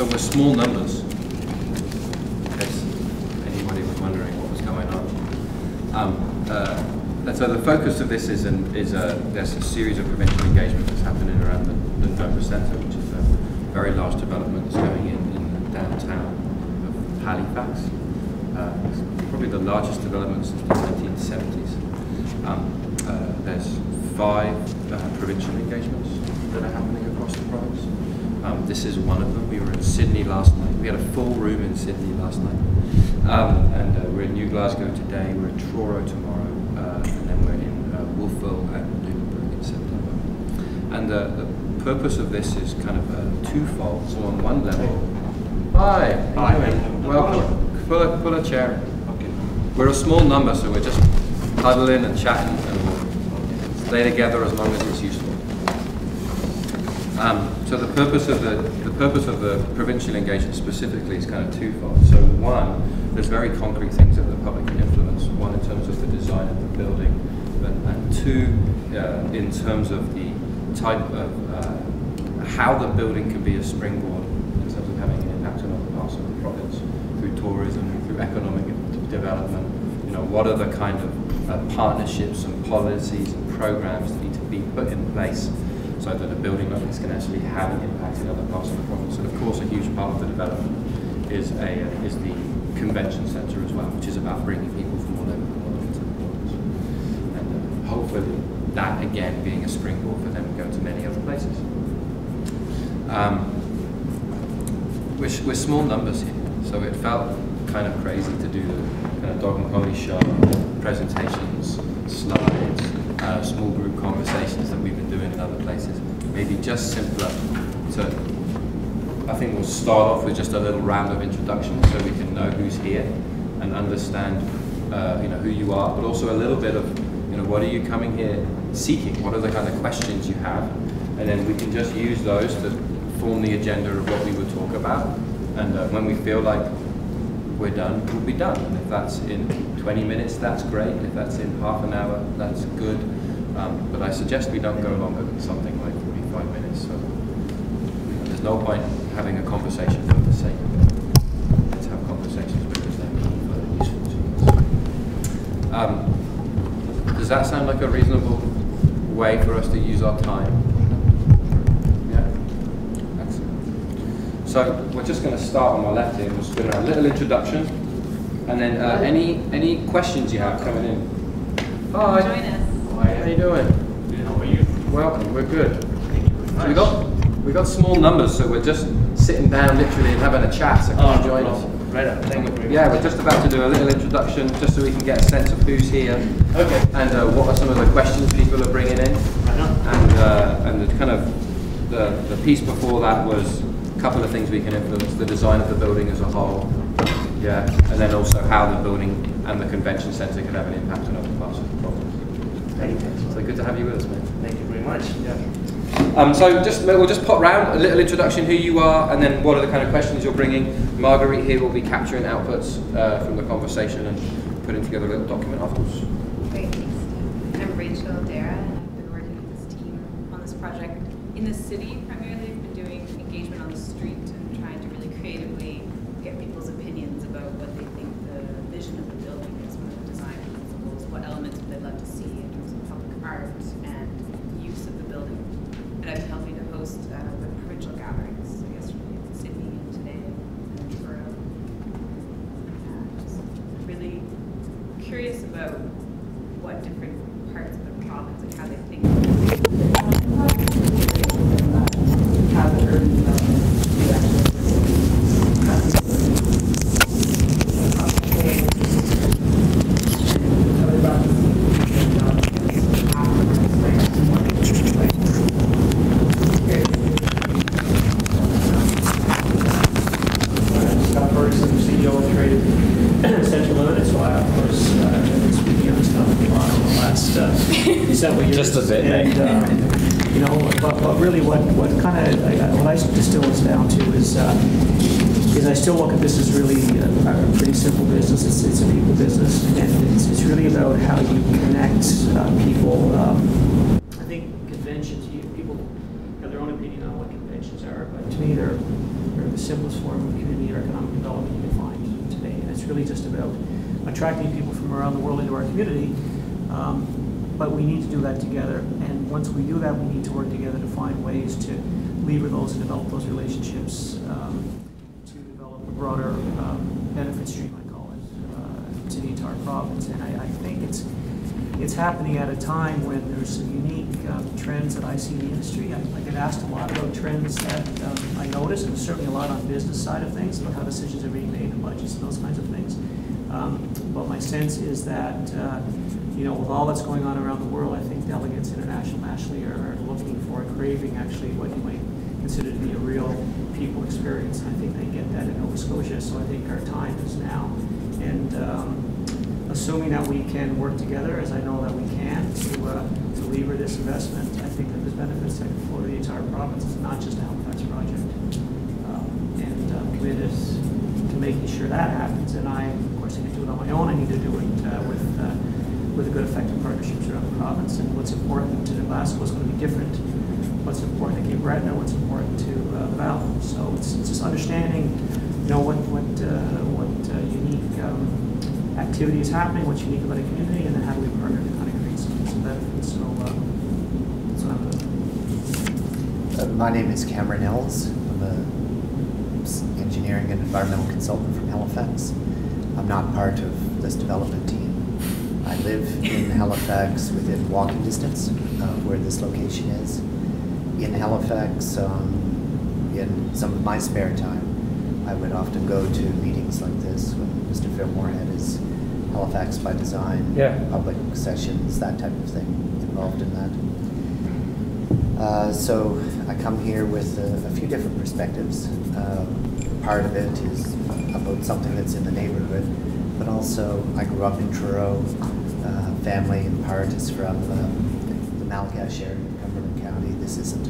So we're small numbers, in case anybody was wondering what was going on. And so the focus of this is there's a series of provincial engagements that's happening around the Nova Centre, which is a very large development that's going in the downtown of Halifax. It's probably the largest development since the 1970s. There's 5 provincial engagements that are happening across the province. This is one of them. We were in Sydney last night. We had a full room in Sydney last night. And we're in New Glasgow today, we're in Truro tomorrow, and then we're in Wolfville and Newburgh in September. And the purpose of this is kind of twofold. So on one level, hi, welcome. Pull a chair. Okay. We're a small number, so we're just huddling and chatting, and we'll stay together as long as it's useful. So the purpose of the provincial engagement specifically is kind of twofold. So one, there's very concrete things that the public can influence. One, in terms of the design of the building, and two, in terms of the type of how the building can be a springboard in terms of having an impact on other parts of the province through tourism, through economic development. You know, what are the kind of partnerships and policies and programs that need to be put in place so that a building like this can actually have an impact in other parts of the province. And of course, a huge part of the development is the convention centre as well, which is about bringing people from all over the world into the province. And hopefully that, again, being a springboard for them to go to many other places. We're small numbers here, so it felt kind of crazy to do the kind of dog and pony show, presentations, slides, small group conversations that we've been doing in other places. Maybe just simpler to, I think we'll start off with just a little round of introductions so we can know who's here and understand you know, who you are, but also a little bit of, you know, what are you coming here seeking? What are the kind of questions you have? And then we can just use those to form the agenda of what we would talk about. And when we feel like we're done, we'll be done. And if that's in 20 minutes, that's great. If that's in half an hour, that's good. But I suggest we don't go longer than something like 45 minutes. So you know, there's no point having a conversation for the sake of it. Let's have conversations because they're useful to us. Does that sound like a reasonable way for us to use our time? Yeah? Excellent. So we're just going to start on my left here. We'll spin around a little introduction. And then any questions you have coming in? Hi. Join us. Hi, how you doing? Good, how are you? Welcome, we're good. Thank you very much. So we got small numbers, so we're just sitting down literally and having a chat, so come join us. Right up, thank you very much. Yeah, we're just about to do a little introduction just so we can get a sense of who's here. Okay. And what are some of the questions people are bringing in. And the kind of, the piece before that was a couple of things we can influence, the design of the building as a whole. Yeah, and then also how the building and the convention centre can have an impact on other parts of the province. So good to have you with us, mate. Thank you very much. Yeah. So we'll just pop round, a little introduction, who you are, and then what are the kind of questions you're bringing. Marguerite here will be capturing outputs from the conversation and putting together a little document afterwards. Great, thanks. I'm Rachel Dara, and I've been working with this team on this project in the city. Primarily, I've been doing engagement on the street and trying to really creatively get people's opinions about what they think the vision of the building is, what the design principles, what elements would they love to see in terms of public art and use of the building. And I've been helping to host the provincial gatherings, so yesterday in Sydney and today in Toronto. Just really curious about what different parts of the province and how they think just a bit, and, you know, but really what I distill this down to is I still look at this as really a pretty simple business. It's a people business, and it's really about how you connect people. I think conventions, people have their own opinion on what conventions are, but to me they're the simplest form of community or economic development you can find today. And it's really just about attracting people from around the world into our community. But we need to do that together. And once we do that, we need to work together to find ways to lever those and develop those relationships to develop a broader benefit stream, I call it, to the entire province. And I think it's happening at a time when there's some unique trends that I see in the industry. I get asked a lot about trends that I notice, and certainly a lot on the business side of things, about how decisions are being made and budgets and those kinds of things. But my sense is that, you know, with all that's going on around the world, I think delegates international, nationally are looking for and craving actually what you might consider to be a real people experience. And I think they get that in Nova Scotia, so I think our time is now. And assuming that we can work together, as I know that we can, to lever this investment, I think that there's benefits that can flow to the entire province. It's not just a Halifax project. And I'm committed to making sure that happens. And I, of course, I can do it on my own. I need to do it with a good, effective partnerships around the province. And what's important to Glasgow is going to be different. What's important to Cape Breton, what's important to the Valley. So it's just understanding, you know, what unique activity is happening, what's unique about a community, and then how do we partner to kind of create some benefits. So that's what I'm doing. My name is Cameron Ells. I'm an engineering and environmental consultant from Halifax. I'm not part of this development team. I live in Halifax within walking distance of where this location is. In Halifax, in some of my spare time, I would often go to meetings like this when Mr. Fillmore had his Halifax by Design, public sessions, that type of thing, involved in that. So I come here with a few different perspectives. Part of it is about something that's in the neighborhood, but also I grew up in Truro. Family in part is from the Malgash area of Cumberland County. This isn't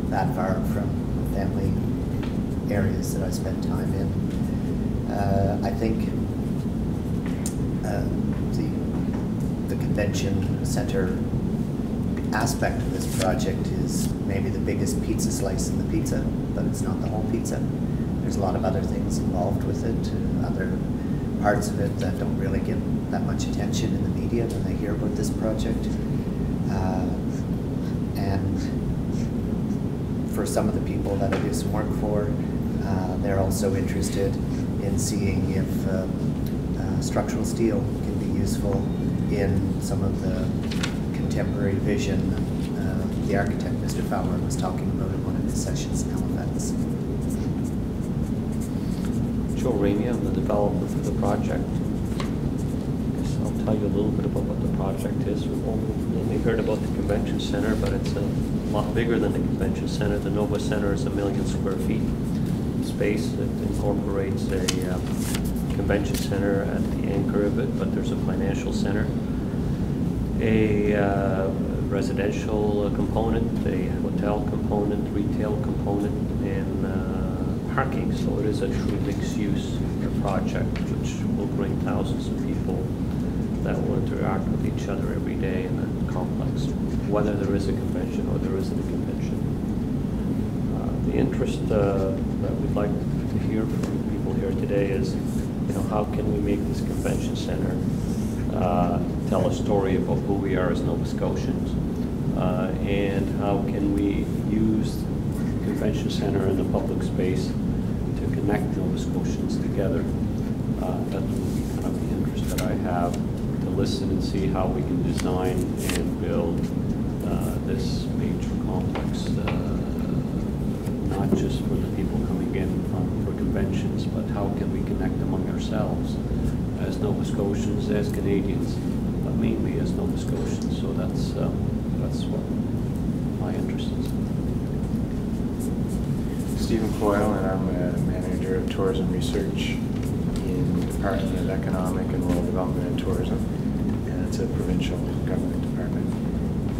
that far from family areas that I spend time in. I think the convention center aspect of this project is maybe the biggest pizza slice in the pizza, but it's not the whole pizza. There's a lot of other things involved with it, other parts of it that don't really get that much attention in the media when they hear about this project. And for some of the people that I do some work for, they're also interested in seeing if structural steel can be useful in some of the contemporary vision the architect, Mr. Fowler, was talking about in one of his sessions in Halifax. Joe Ramey, I'm the developer for the project. I guess I'll tell you a little bit about what the project is. We've only heard about the convention center, but it's a lot bigger than the convention center. The Nova Center is 1 million square feet space that incorporates a convention center at the anchor of it, but there's a financial center, a residential component, a hotel component, retail component, and parking. So it is a true mixed-use project, which will bring thousands of people that will interact with each other every day in the complex, whether there is a convention or there isn't a convention. The interest that we'd like to hear from people here today is, you know, how can we make this convention center tell a story about who we are as Nova Scotians, and how can we use the convention center and the public space to connect Nova Scotians together. That would be kind of the interest that I have, to listen and see how we can design and build this major complex, not just for the people coming in for conventions, but how can we connect among ourselves as Nova Scotians, as Canadians, but mainly as Nova Scotians. So that's what my interest is. Stephen Coyle, and I'm a manager of tourism research in the Department of Economic and Rural Development and Tourism, and it's a provincial government department.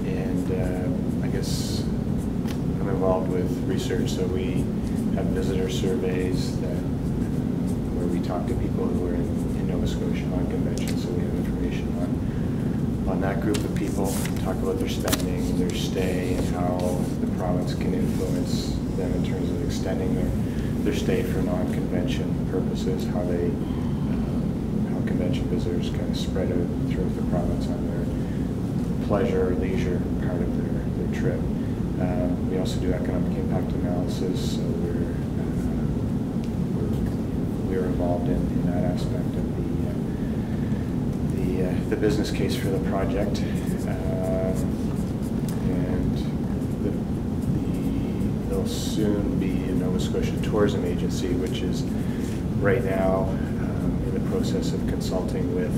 And I guess I'm involved with research, so we have visitor surveys where we talk to people who are in Nova Scotia on conventions, so we have information on that group of people, talk about their spending, their stay, and how the province can influence them in terms of extending their stay for non-convention purposes, how convention visitors kind of spread out throughout the province on their pleasure or leisure part of their trip. We also do economic impact analysis, so we're involved in that aspect of the business case for the project. And there'll soon be a Nova Scotia tourism agency, which is right now in the process of consulting with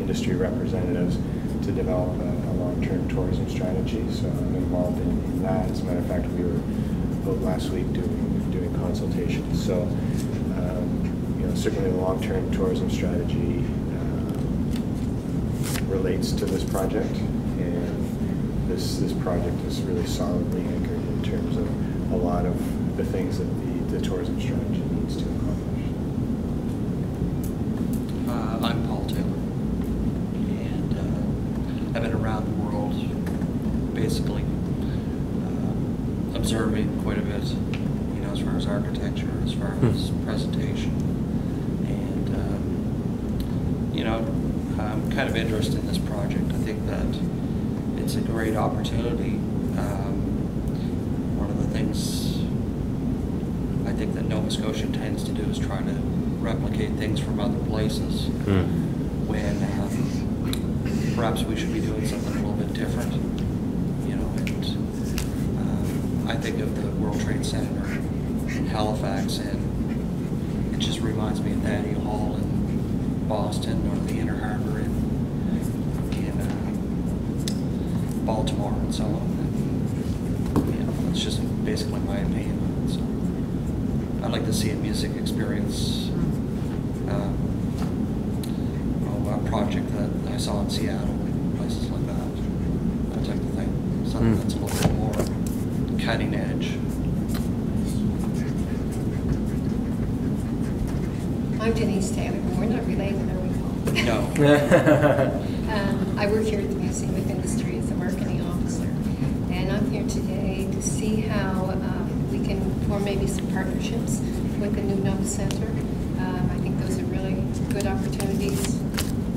industry representatives to develop a long-term tourism strategy. So I'm involved in that. As a matter of fact, we were out last week doing consultations. So certainly the long-term tourism strategy relates to this project, and this project is really solidly anchored in terms of a lot of the things that the tourism strategy needs to accomplish. I'm Paul Taylor, and I've been around the world basically observing quite a bit, as far as architecture, as far as presentation, and I'm kind of interested in this project. I think that it's a great opportunity. One of the things I think that Nova Scotia tends to do is try to replicate things from other places, when perhaps we should be doing something a little bit different. And I think of the World Trade Center in Halifax, and it just reminds me of Danny Hall in Boston, or the Inner Harbor in Baltimore, and so on. And, it's just basically my opinion on it. So I'd like to see a music experience, a project that I saw in Seattle, places like that type of thing. Something that's a little bit more cutting edge. I'm Denise Taylor, and we're not related, are we, Paul? No. I work here at the Museum of Industry as a marketing officer, and I'm here today to see how we can form maybe some partnerships with the new Nova Centre. I think those are really good opportunities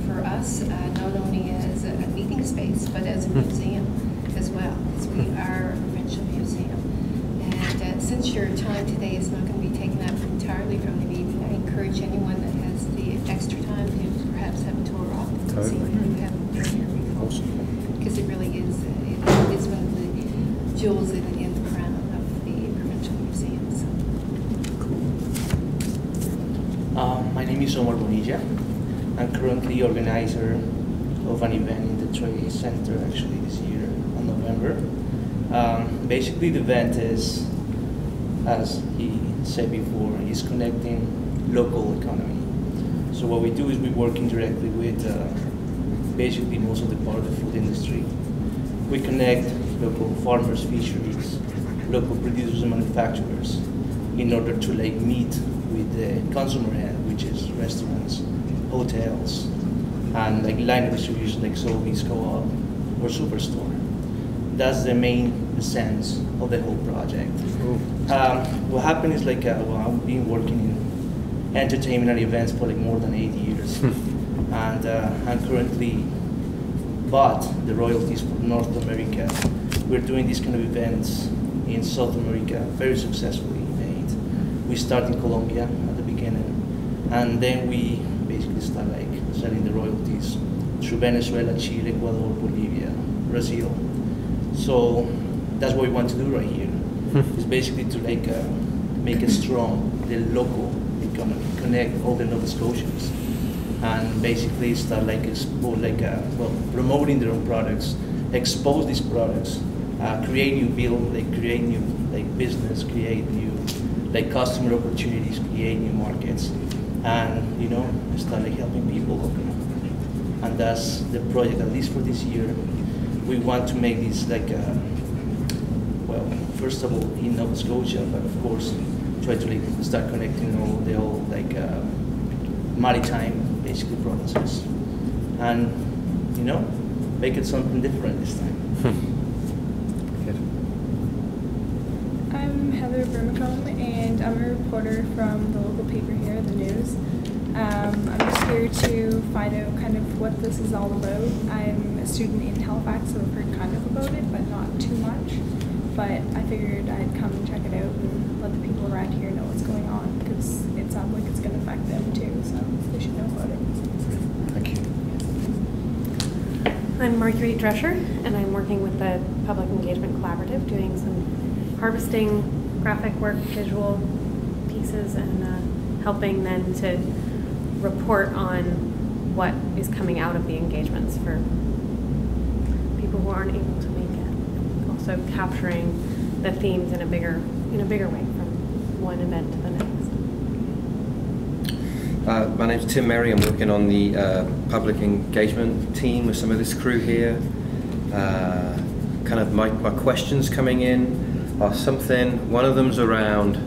for us, not only as a meeting space, but as a museum as well, because we are a provincial museum. And since your time today is not going to be taken up entirely from the meeting, I encourage anyone that has the extra time to perhaps have a tour off and see what you have here before. Because it really is, it is one of the jewels in the crown of the provincial museums. My name is Omar Bonilla. I'm currently organizer of an event in the Trade Center actually this year in November. Basically the event is, as he said before, is connecting local economy. So what we do is we work indirectly with basically most of the part of the food industry. We connect local farmers, fisheries, local producers and manufacturers in order to meet with the consumer end, which is restaurants, hotels, and line of distribution like Sobeys, Co-op, or Superstore. That's the main essence of the whole project. What happened is I've been working in entertainment and events for more than 8 years, and I'm currently bought the royalties for North America. We're doing these kind of events in South America, very successfully made. We start in Colombia at the beginning, and then we basically start selling the royalties through Venezuela, Chile, Ecuador, Bolivia, Brazil. So that's what we want to do right here. It's basically to make it strong, the local economy, connect all the Nova Scotians, and basically start promoting their own products, expose these products, create new create new business, create new customer opportunities, create new markets, and start helping people. And that's the project, at least for this year. We want to make this first of all in Nova Scotia, but of course try to start connecting all the old maritime basically provinces, and make it something different this time. I'm Heather Vermicombe, and I'm a reporter from the local paper here, The News. I'm just here to find out kind of what this is all about. I'm a student in Halifax, so I've heard kind of about it, but not too much. But I figured I'd come and check it out and let the people around here know what's going on, because it sounds like it's going to affect them too, so they should know about it. Thank you. I'm Marguerite Drescher, and I'm working with the Public Engagement Collaborative, doing some harvesting, graphic work, visual pieces, and helping then to report on what is coming out of the engagements for people who aren't able to make it. Also capturing the themes in a bigger way from one event to the next. My name's Tim Merry. I'm working on the public engagement team with some of this crew here. Kind of my questions coming in are something, one of them's around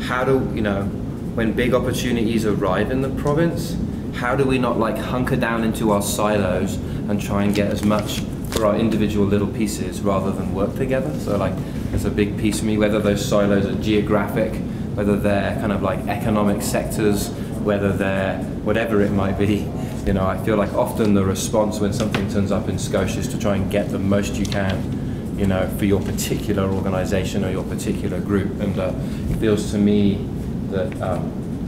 how do, when big opportunities arrive in the province, how do we not like hunker down into our silos and try and get as much for our individual little pieces rather than work together? So like, there's a big piece for me, whether those silos are geographic, whether they're kind of like economic sectors, whether they're whatever it might be. I feel like often the response when something turns up in Scotia is to try and get the most you can, for your particular organisation or your particular group. And it feels to me that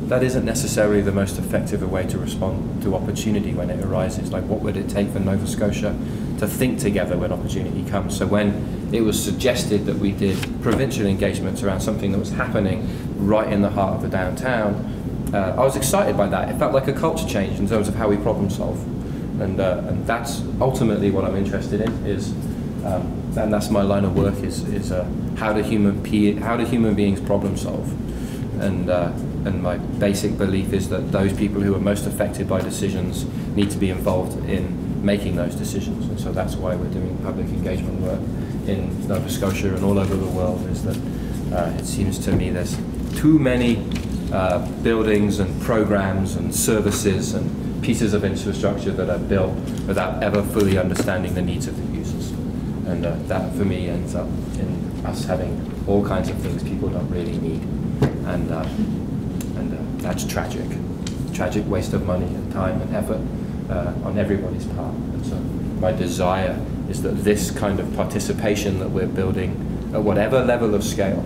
that isn't necessarily the most effective way to respond to opportunity when it arises. Like, what would it take for Nova Scotia to think together when opportunity comes? So when it was suggested that we did provincial engagements around something that was happening right in the heart of the downtown, I was excited by that. It felt like a culture change in terms of how we problem solve, and that's ultimately what I'm interested in. And that's my line of work. Is how do human beings problem solve? And my basic belief is that those people who are most affected by decisions need to be involved in making those decisions. And so that's why we're doing public engagement work in Nova Scotia and all over the world. Is that it seems to me there's too many buildings and programs and services and pieces of infrastructure that are built without ever fully understanding the needs of the users. And that for me ends up in us having all kinds of things people don't really need. And that's tragic. Tragic waste of money and time and effort on everybody's part. And so my desire is that this kind of participation that we're building at whatever level of scale,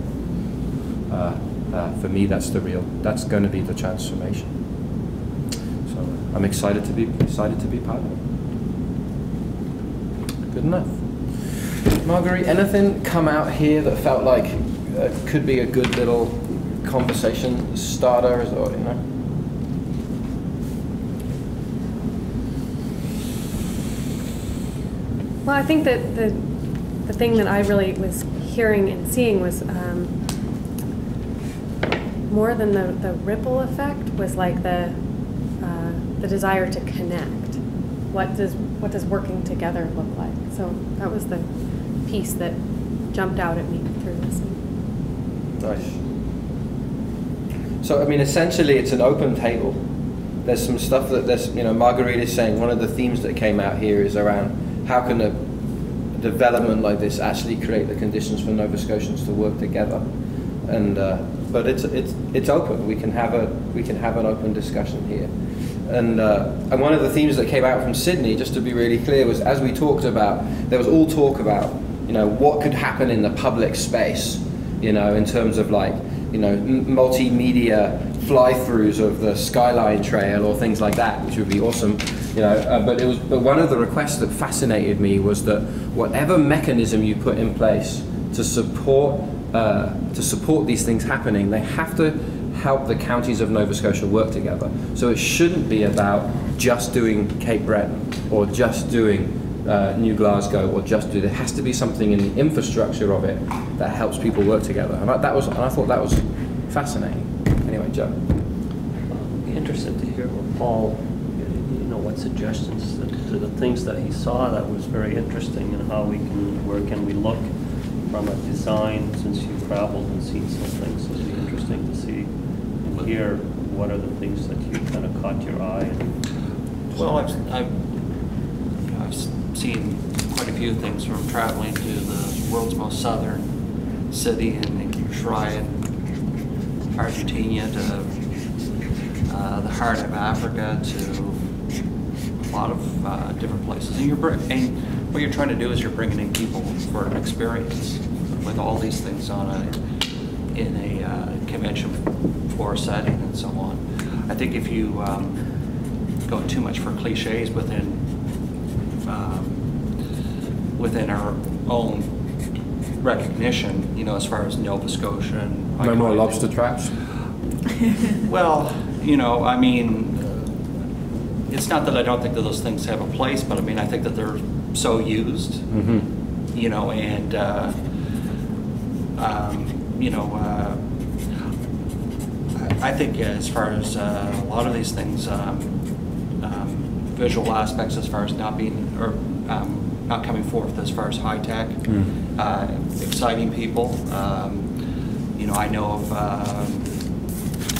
for me that's going to be the transformation. So I'm excited to be part of it. Good enough. Marguerite, anything come out here that felt like could be a good little conversation starter, Well, I think that the thing that I really was hearing and seeing was more than the ripple effect was like the desire to connect. What does working together look like? So that was the piece that jumped out at me through listening. Nice. So I mean, essentially, it's an open table. There's some stuff that Marguerite is saying. One of the themes that came out here is around how can a development like this actually create the conditions for Nova Scotians to work together. And but it's open. We can have an open discussion here. And one of the themes that came out from Sydney, just to be really clear, was as we talked about, there was all talk about what could happen in the public space, in terms of like multimedia fly-throughs of the Skyline Trail or things like that, which would be awesome. But one of the requests that fascinated me was that whatever mechanism you put in place to support these things happening, they have to help the counties of Nova Scotia work together. So it shouldn't be about just doing Cape Breton or just doing New Glasgow or there has to be something in the infrastructure of it that helps people work together. And I thought that was fascinating. Anyway, Joe. I'd be interested to hear what Paul, what suggestions to the things that he saw that was very interesting, and how where can we look from a design, since you've traveled and seen some things. It'd be interesting to see and hear what are the things that you kind of caught your eye. Well, I've seen quite a few things from traveling to the world's most southern city, and you try it, Argentina to the heart of Africa to a lot of different places. And what you're trying to do is you're bringing in people for an experience with all these things in a convention floor setting and so on. I think if you go too much for cliches within our own recognition, you know, as far as Nova Scotia and no more lobster traps. Well, you know, I mean, it's not that I don't think that those things have a place, but I mean, I think that they're so used, you know, and you know, I think as far as a lot of these things, visual aspects as far as not being or not coming forth as far as high tech, exciting people. You know, I know of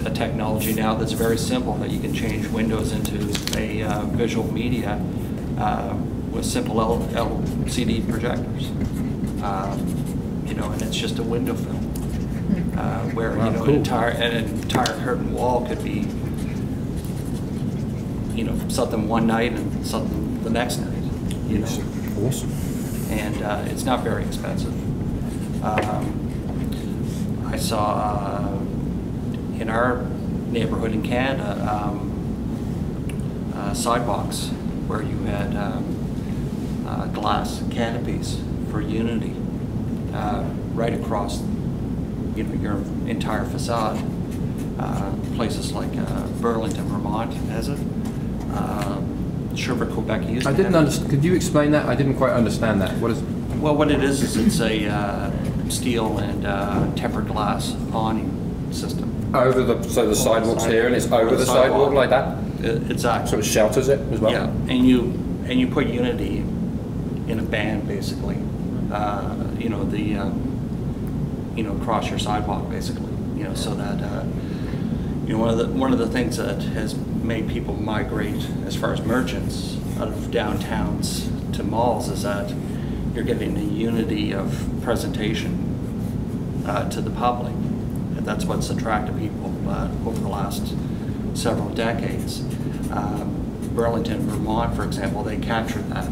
a technology now that's very simple that you can change windows into a visual media with simple LCD projectors. You know, and it's just a window film where you know, an entire curtain wall could be, you know, something one night and something the next night. You know, awesome. And it's not very expensive. I saw in our neighborhood in Canada sidewalks where you had glass canopies for unity right across, you know, your entire facade. Places like Burlington, Vermont has it. Sherbrooke, Quebec used. I didn't understand. Could you explain that? I didn't quite understand that. What is? Well, what it is it's a steel and tempered glass awning system. Over the sidewalk's here, and it's over the sidewalk like that. Exactly. So it shelters it as well. Yeah, and you put unity in a band basically. You know, you know, across your sidewalk basically. You know, so that you know, one of the things that has made people migrate as far as merchants out of downtowns to malls is that you're getting a unity of presentation to the public. And that's what's attracted people over the last several decades. Burlington, Vermont, for example, they captured that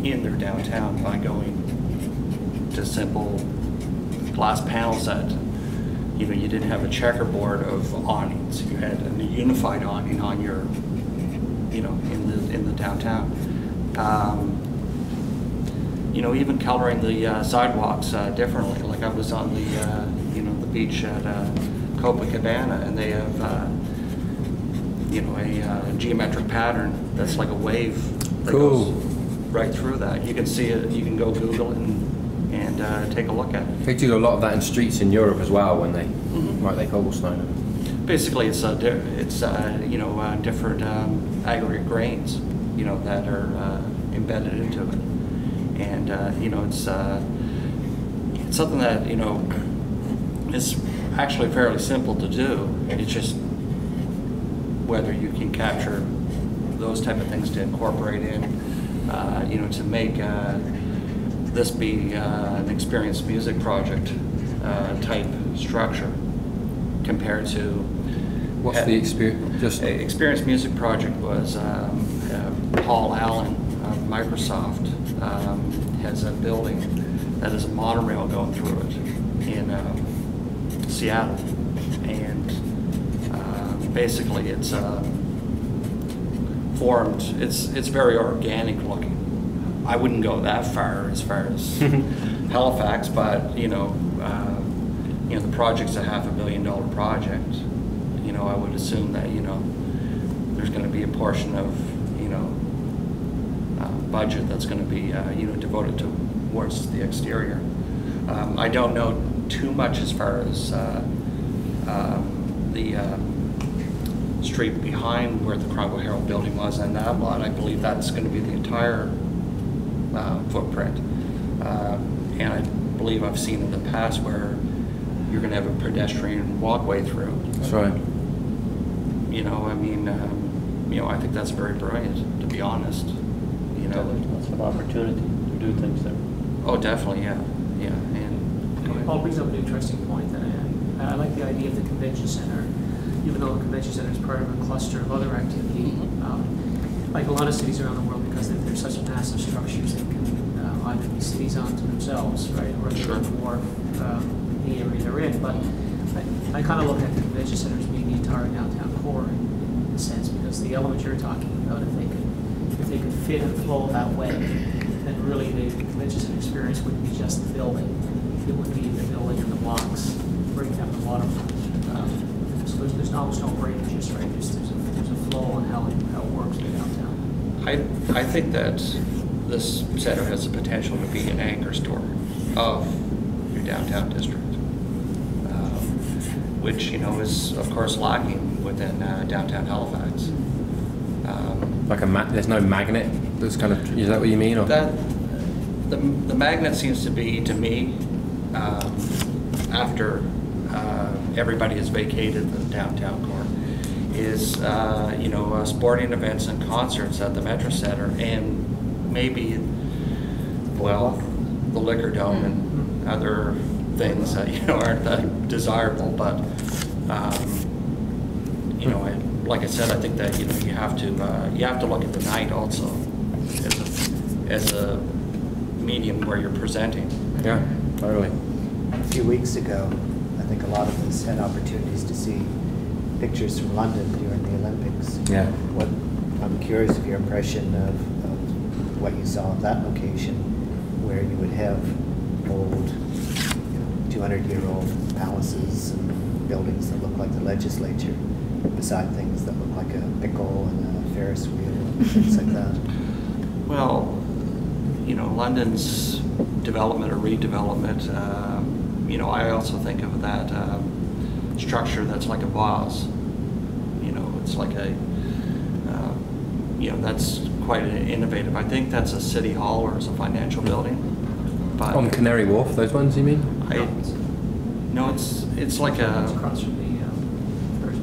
in their downtown by going to simple glass panels that, you know, you didn't have a checkerboard of awnings. You had a unified awning on your, you know, in the downtown. You know, even coloring the sidewalks differently. Like I was on the, you know, the beach at Copacabana, and they have, you know, a geometric pattern that's like a wave that goes right through that. You can see it. You can go Google it and take a look at it. They do a lot of that in streets in Europe as well when they write their cobblestone. Basically, it's you know, different aggregate grains, you know, that are embedded into it, and you know, it's something that, you know, is actually fairly simple to do. It's just whether you can capture those type of things to incorporate in, you know, to make this be an experienced music project type structure compared to what's the experience? Just experienced music project was Paul Allen of Microsoft has a building that has a monorail going through it in Seattle, and basically it's formed. It's very organic looking. I wouldn't go that far as Halifax, but you know, the project's a $500 million project. You know, I would assume that, you know, there's going to be a portion of, you know, budget that's going to be you know, devoted towards the exterior. I don't know too much as far as the street behind where the Chronicle Herald building was, and that lot. I believe that's going to be the entire footprint, and I believe I've seen in the past where you're going to have a pedestrian walkway through. That's right. You know, I mean, you know, I think that's very brilliant, to be honest. You know, Lots of opportunity to do things there. oh, definitely, yeah, yeah, and Paul brings up an interesting point that I like the idea of the convention center, even though the convention center is part of a cluster of other activity. Like a lot of cities around the world, because they're such massive structures, they can either be cities unto themselves, right, or they dwarf the area they're in. But I kind of look at the convention centers being the entire downtown core in a sense, because the element you're talking about, if they could fit and flow that way, then really the convention center experience wouldn't be just the building. It would be the building and the blocks, breaking down the waterfront. So there's almost no breakages, right? There's a flow on how it works in downtown. I think that this center has the potential to be an anchor store of your downtown district, which, you know, is of course lacking within downtown Halifax. Like there's no magnet. That's kind of, is that what you mean? Or? That the magnet seems to be, to me, after everybody has vacated the downtown core, is you know, sporting events and concerts at the Metro Center, and maybe, well, the Liquor Dome and other things that, you know, aren't that desirable. But you know, like I said, I think that, you know, you have to look at the night also as a medium where you're presenting. Yeah, totally. A few weeks ago, I think a lot of us had opportunities to see pictures from London during the Olympics. Yeah. I'm curious of your impression of what you saw at that location, where you would have old, 200-year-old palaces and buildings that look like the legislature, beside things that look like a pickle and a Ferris wheel and things like that. Well, you know, London's development or redevelopment, you know, I also think of that structure that's like a vase. You know, it's like a, you know, that's quite innovative. I think that's a city hall or it's a financial building. But on Canary Wharf, those ones you mean? No, it's like a. It's across from the first.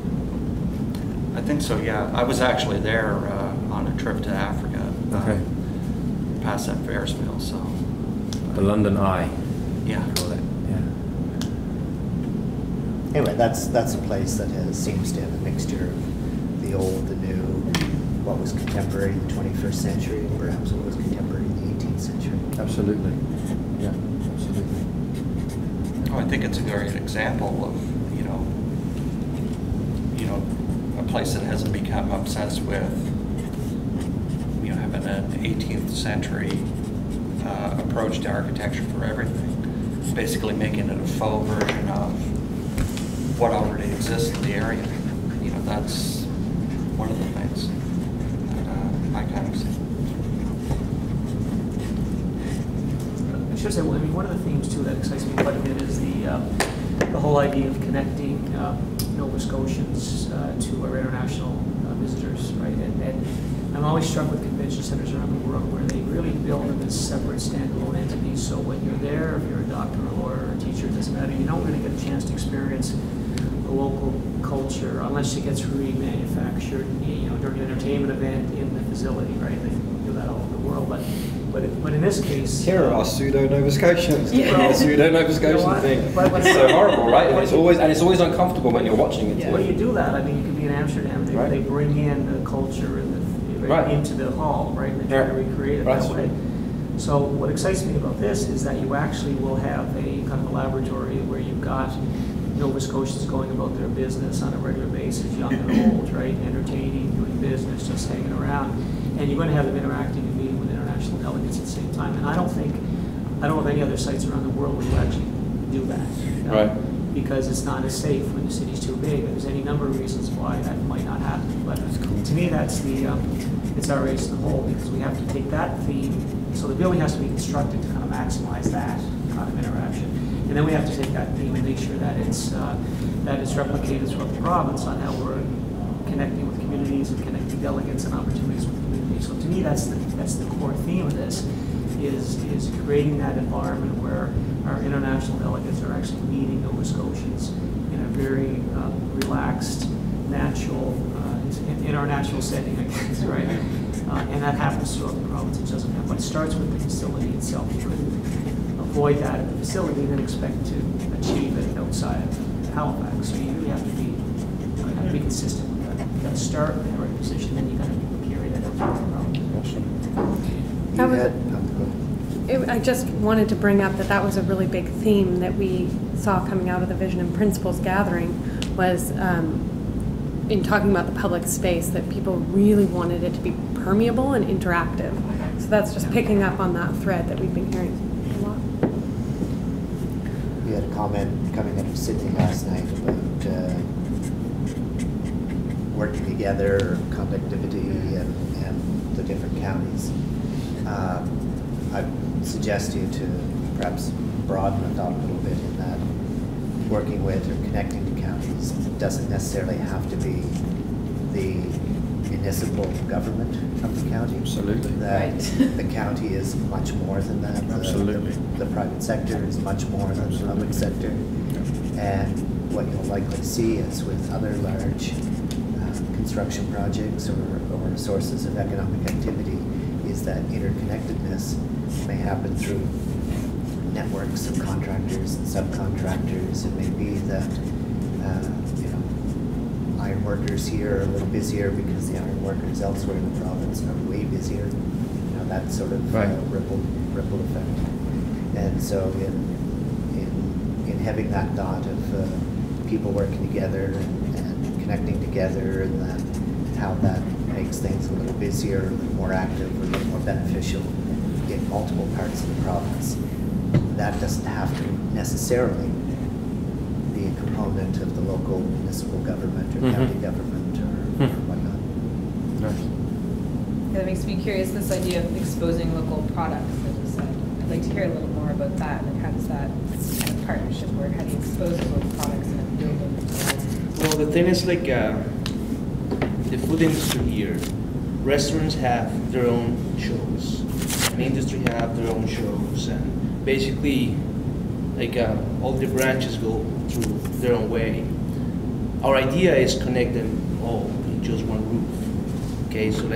I think so. Yeah, I was actually there on a trip to Africa. Okay. Past that Ferris wheel, so. The London Eye. Yeah. Call it. Yeah. Anyway, that's a place that seems to have a mixture of the old, the new, what was contemporary in the 21st century, and perhaps what was contemporary in the 18th century. Absolutely. Yeah, absolutely. Oh, I think it's a great example of, you know, a place that hasn't become obsessed with, you know, having an 18th century approach to architecture for everything. Basically making it a faux version of what already exists in the area. You know, that's one of the things that I kind of see. I should say, well, I mean, one of the themes too that excites me quite a bit is the whole idea of connecting Nova Scotians to our international visitors, right? And I'm always struck with convention centers around the world where they really build them as separate standalone entities. So when you're there, if you're a doctor, a lawyer, or a teacher, it doesn't matter. You don't really get a chance to experience the local culture unless it gets remanufactured, you know, during an entertainment event in the facility, right? They do that all over the world, but in this case, here are our pseudo Nova Scotians. Yeah. Pseudo Nova Scotian thing. It's so horrible, right? And it's always uncomfortable when you're watching it. Yeah. When you do that, I mean, you can be in Amsterdam. They bring in the culture and into the hall, right? And they try to recreate it that way. So what excites me about this is that you actually will have a kind of a laboratory where you've got Nova Scotians going about their business on a regular basis, young and old, right? Entertaining, doing business, just hanging around. And you're going to have them interacting and meeting with international delegates at the same time. And I don't know of any other sites around the world where you actually do that. Right. Because it's not as safe when the city's too big. There's any number of reasons why that might not happen. But to me, that's it's our race in the hole, because we have to take that theme. So the building has to be constructed to kind of maximize that kind of interaction. And then we have to take that theme and make sure that it's replicated throughout the province on how we're connecting with communities and connecting delegates and opportunities with communities. So to me, that's the core theme of this, is creating that environment where our international delegates are actually meeting Nova Scotians in a very relaxed, natural, in our natural setting, I guess, right? And that happens throughout the province. It doesn't happen, but it starts with the facility itself. You could avoid that at the facility and then expect to achieve it outside of Halifax. So you really have to be consistent with that. You got to start in the right position, then you got to carry that out. I just wanted to bring up that was a really big theme that we saw coming out of the Vision and Principles gathering was in talking about the public space, that people really wanted it to be permeable and interactive. So that's just picking up on that thread that we've been hearing a lot. We had a comment coming out of Sydney last night about working together, conductivity, and the different counties. I suggest you to perhaps broaden the thought a little bit in that working with or connecting to counties doesn't necessarily have to be the municipal government of the county. Absolutely. That the county is much more than that. Absolutely. The private sector is much more than the public sector. And what you'll likely see is with other large construction projects or sources of economic activity is that interconnectedness may happen through networks of contractors and subcontractors. It may be that iron workers here are a little busier because the iron workers elsewhere in the province are way busier. That sort of ripple effect. And so in having that thought of people working together and connecting together, and then how that makes things a little busier, a little more active, or a little more beneficial in multiple parts of the province. That doesn't have to necessarily be a component of the local municipal government or county government or whatnot. Nice. Yeah, that makes me curious, this idea of exposing local products, as you said. I'd like to hear a little more about that. Like, how does that kind of partnership work? How do you expose local products in a building? Well, the thing is, like, the food industry here, restaurants have their own shows, and industry have their own shows, and basically, like, all the branches go through their own way. Our idea is connect them all in just one roof. Okay, so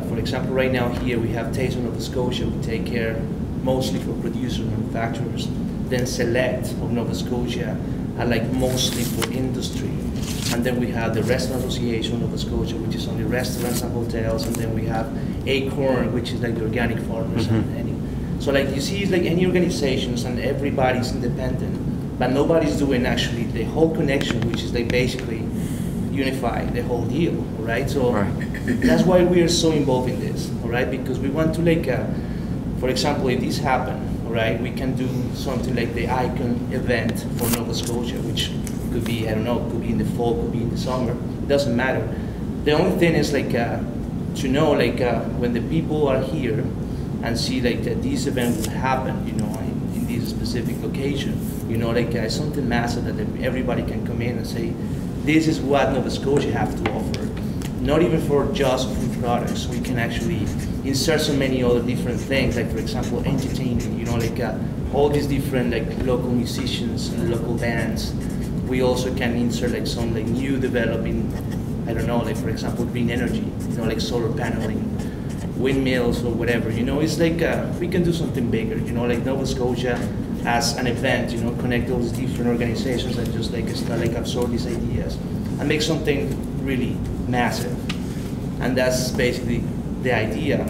for example, right now here we have Taste of Nova Scotia. We take care mostly for producers and manufacturers. Then Select of Nova Scotia are like mostly for industry. And then we have the Restaurant Association of Nova Scotia, which is only restaurants and hotels. And then we have Acorn, which is like the organic farmers. So like you see, it's like any organizations and everybody's independent, but nobody's doing actually the whole connection, which is like basically unify the whole deal, right? So that's why we are so involved in this, all right? Because we want to like, for example, if this happen, all right, we can do something like the Icon event for Nova Scotia, which could be, I don't know, could be in the fall, could be in the summer, it doesn't matter. The only thing is like to know like when the people are here and see like that this event will happen, you know, in this specific location, you know, like something massive that everybody can come in and say, this is what Nova Scotia have to offer. Not even for just food products. We can actually insert so many other different things, like for example, entertainment, you know, like all these different like local musicians and local bands. We also can insert like some like new developing, I don't know, like for example, green energy, you know, like solar paneling, windmills or whatever, you know, it's like we can do something bigger, you know, like Nova Scotia as an event, you know, connect all these different organizations and just like start like absorb these ideas and make something really massive. And that's basically the idea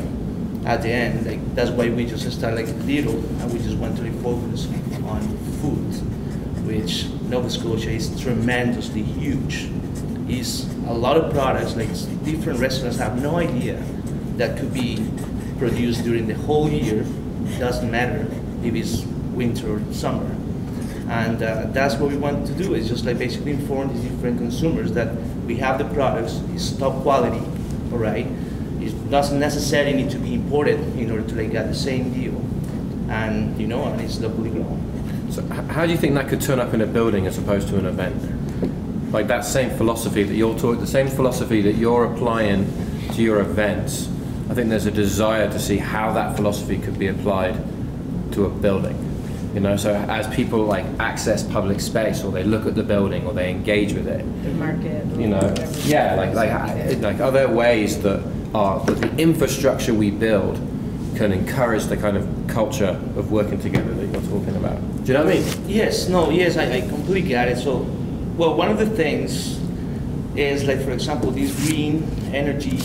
at the end. Like that's why we just start like little and we just want to focus on food, which Nova Scotia is tremendously huge. Is a lot of products, like different restaurants have no idea that could be produced during the whole year. It doesn't matter if it's winter or summer. And that's what we want to do, is just like basically inform these different consumers that we have the products, it's top quality, all right? It doesn't necessarily need to be imported in order to like get the same deal. And you know, and it's locally grown. So how do you think that could turn up in a building as opposed to an event? Like that same philosophy that you're talking, the same philosophy that you're applying to your events, I think there's a desire to see how that philosophy could be applied to a building. You know, so as people like access public space, or they look at the building, or they engage with it, The market. you know, yeah, like are there ways that the infrastructure we build can encourage the kind of culture of working together that you're talking about. Do you know what I mean? Yes, no, yes, I completely get it. So, well, one of the things is, like, for example, these green energy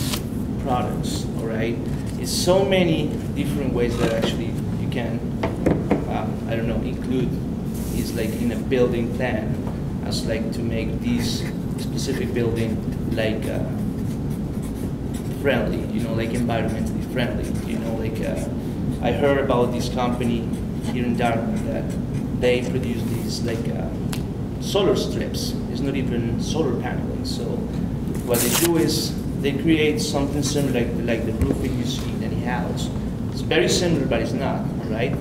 products, all right? It's so many different ways that actually you can, I don't know, include is like in a building plan as like to make this specific building like friendly, you know, like environmentally friendly, you know, like I heard about this company here in Dartmouth that they produce these like solar strips. It's not even solar paneling. So what they do is they create something similar like the roofing you see in any house. It's very similar, but it's not, right?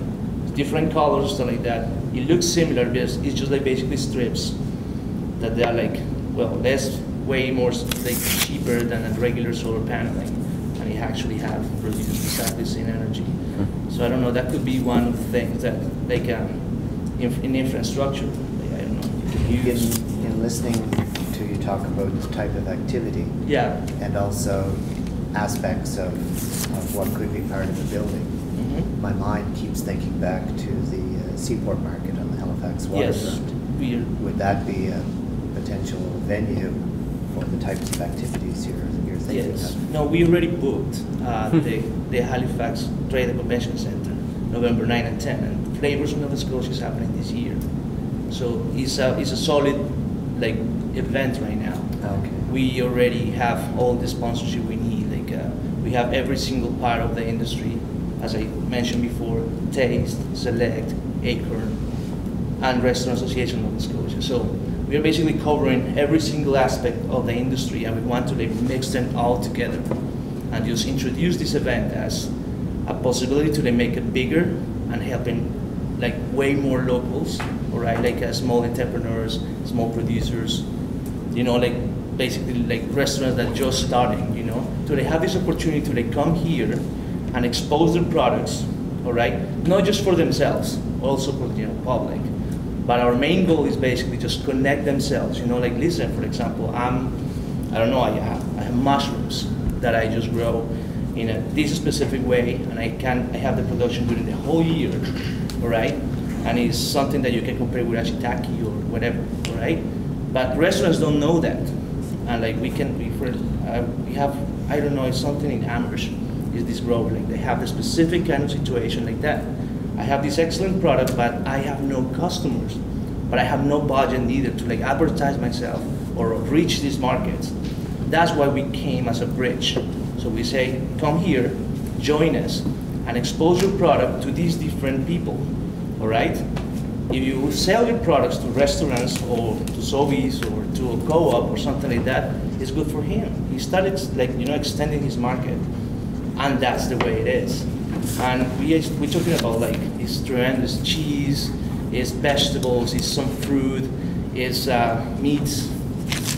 It's different colors, stuff like that. It looks similar, but it's just like basically strips that they are like, well, way more like cheaper than a regular solar paneling, and it actually have produced exactly the same energy. So I don't know, that could be one of the things that like in infrastructure, like, I don't know. In listening to you talk about the type of activity, yeah, and also aspects of what could be part of the building, my mind keeps thinking back to the Seaport Market on the Halifax waterfront. Yes. Would that be a potential venue for the types of activities you're thinking Yes. of? No, we already booked the Halifax Trade and Convention Center, November 9 and 10, and Flavors of Nova Scotia is happening this year. So it's a solid like event right now. Okay. We already have all the sponsorship we need. Like we have every single part of the industry, as I mentioned before: Taste, Select, Acorn, and Restaurant Association of Nova Scotia. So we are basically covering every single aspect of the industry, and we want to like mix them all together and just introduce this event as a possibility to like, make it bigger and helping like way more locals, all right, like small entrepreneurs, small producers, you know, like basically like restaurants that just starting, you know, so they have this opportunity to like come here and expose their products, all right, not just for themselves, also for the public. But our main goal is basically just connect themselves, you know, like listen, for example, I don't know, I have mushrooms that I just grow in this specific way, and I have the production during the whole year, all right? And it's something that you can compare with shiitake or whatever, all right? But restaurants don't know that. And like we have, I don't know, it's something in Amherst, is this grower, like they have the specific kind of situation like that. I have this excellent product, but I have no customers, but I have no budget neither to like advertise myself or reach these markets. That's why we came as a bridge. So we say, come here, join us, and expose your product to these different people, all right? If you sell your products to restaurants or to Sobeys or to a co-op or something like that, it's good for him. He started like, you know, extending his market, and that's the way it is. And we're talking about like it's tremendous cheese, it's vegetables, it's some fruit, it's meats,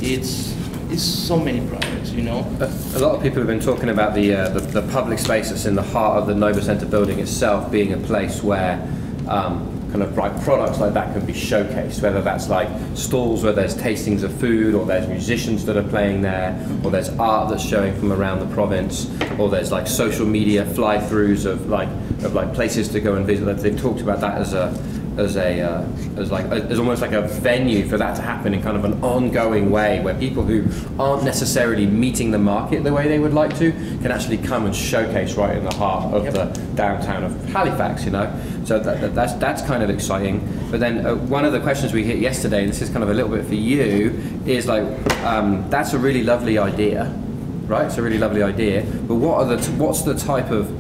it's so many products, you know. A lot of people have been talking about the public space that's in the heart of the Nova Centre building itself being a place where kind of like products like that can be showcased, whether that's like stalls where there's tastings of food, or there's musicians that are playing there, or there's art that's showing from around the province, or there's like social media fly-throughs of like places to go and visit. They've talked about that as almost like a venue for that to happen in kind of an ongoing way, where people who aren't necessarily meeting the market the way they would like to can actually come and showcase right in the heart of the downtown of Halifax, you know. So that's kind of exciting. But then one of the questions we hit yesterday, and this is kind of a little bit for you, is like that's a really lovely idea, right? It's a really lovely idea. But what's the type of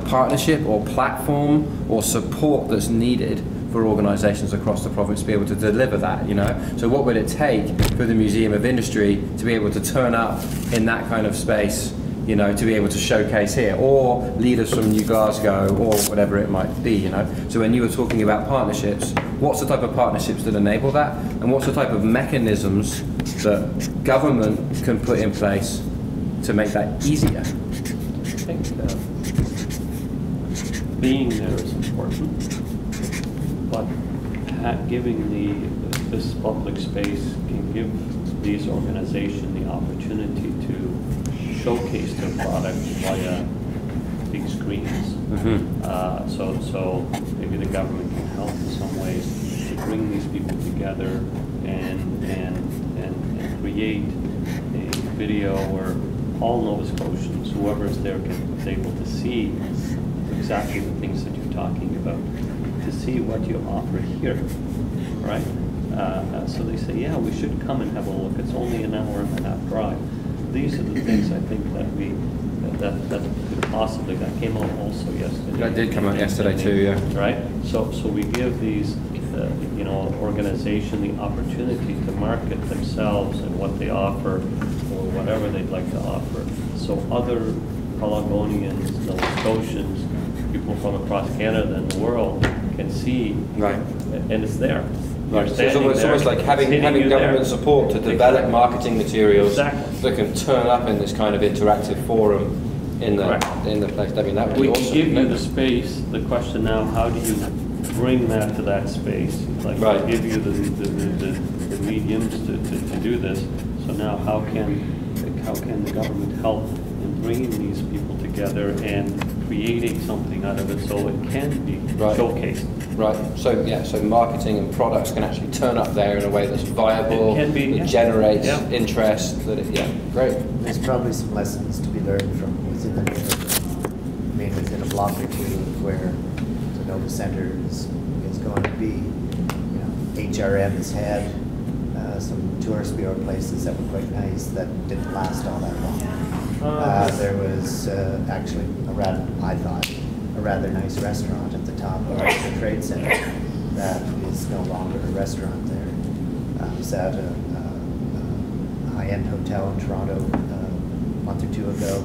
partnership or platform or support that's needed for organisations across the province to be able to deliver that, you know? So what would it take for the Museum of Industry to be able to turn up in that kind of space, you know, to be able to showcase here, or leaders from New Glasgow, or whatever it might be, you know? So when you were talking about partnerships, what's the type of partnerships that enable that, and what's the type of mechanisms that government can put in place to make that easier? I think being there is important, but giving this public space can give these organizations the opportunity to showcase their product via arenas. So maybe the government can help in some ways to bring these people together and create a video where all Nova Scotians, whoever is there, is able to see exactly the things that you're talking about, to see what you offer here, right? So they say, yeah, we should come and have a look. It's only an hour and a half drive. These are the things I think that that could possibly, that came out also yesterday. That did come out yesterday too, yeah. Right? So we give these, organization the opportunity to market themselves and what they offer or whatever they'd like to offer. So other Pelagonians, Nova Scotians, people from across Canada and the world can see, right, and it's there. Right. So it's almost like having government support to develop marketing materials that can turn up in this kind of interactive forum in the place. I mean, that would be awesome. We can give you the space. The question now, how do you bring that to that space? Like, we give you the mediums to do this. So now, how can the government help in bringing these people together and creating something out of it so it can be showcased? Right. So marketing and products can actually turn up there in a way that's viable, it can be, that generates interest. Great. There's probably some lessons to be learned from within the neighborhood. I mean, within a block or two where the Nova Centre is going to be, HRM has had some tourist bureau places that were quite nice that didn't last all that long. There was actually I thought, a rather nice restaurant at the top of the trade center that is no longer a restaurant there. I was at a high-end hotel in Toronto a month or two ago,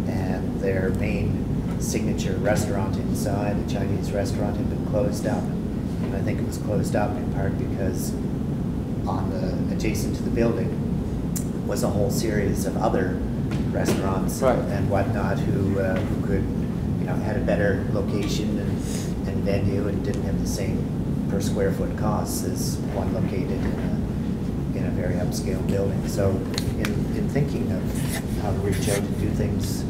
and their main signature restaurant inside, a Chinese restaurant, had been closed up. And I think it was closed up in part because adjacent to the building was a whole series of other restaurants and whatnot who could, had a better location and venue and didn't have the same per square foot costs as one located in a very upscale building. So in thinking of how to reach out and do things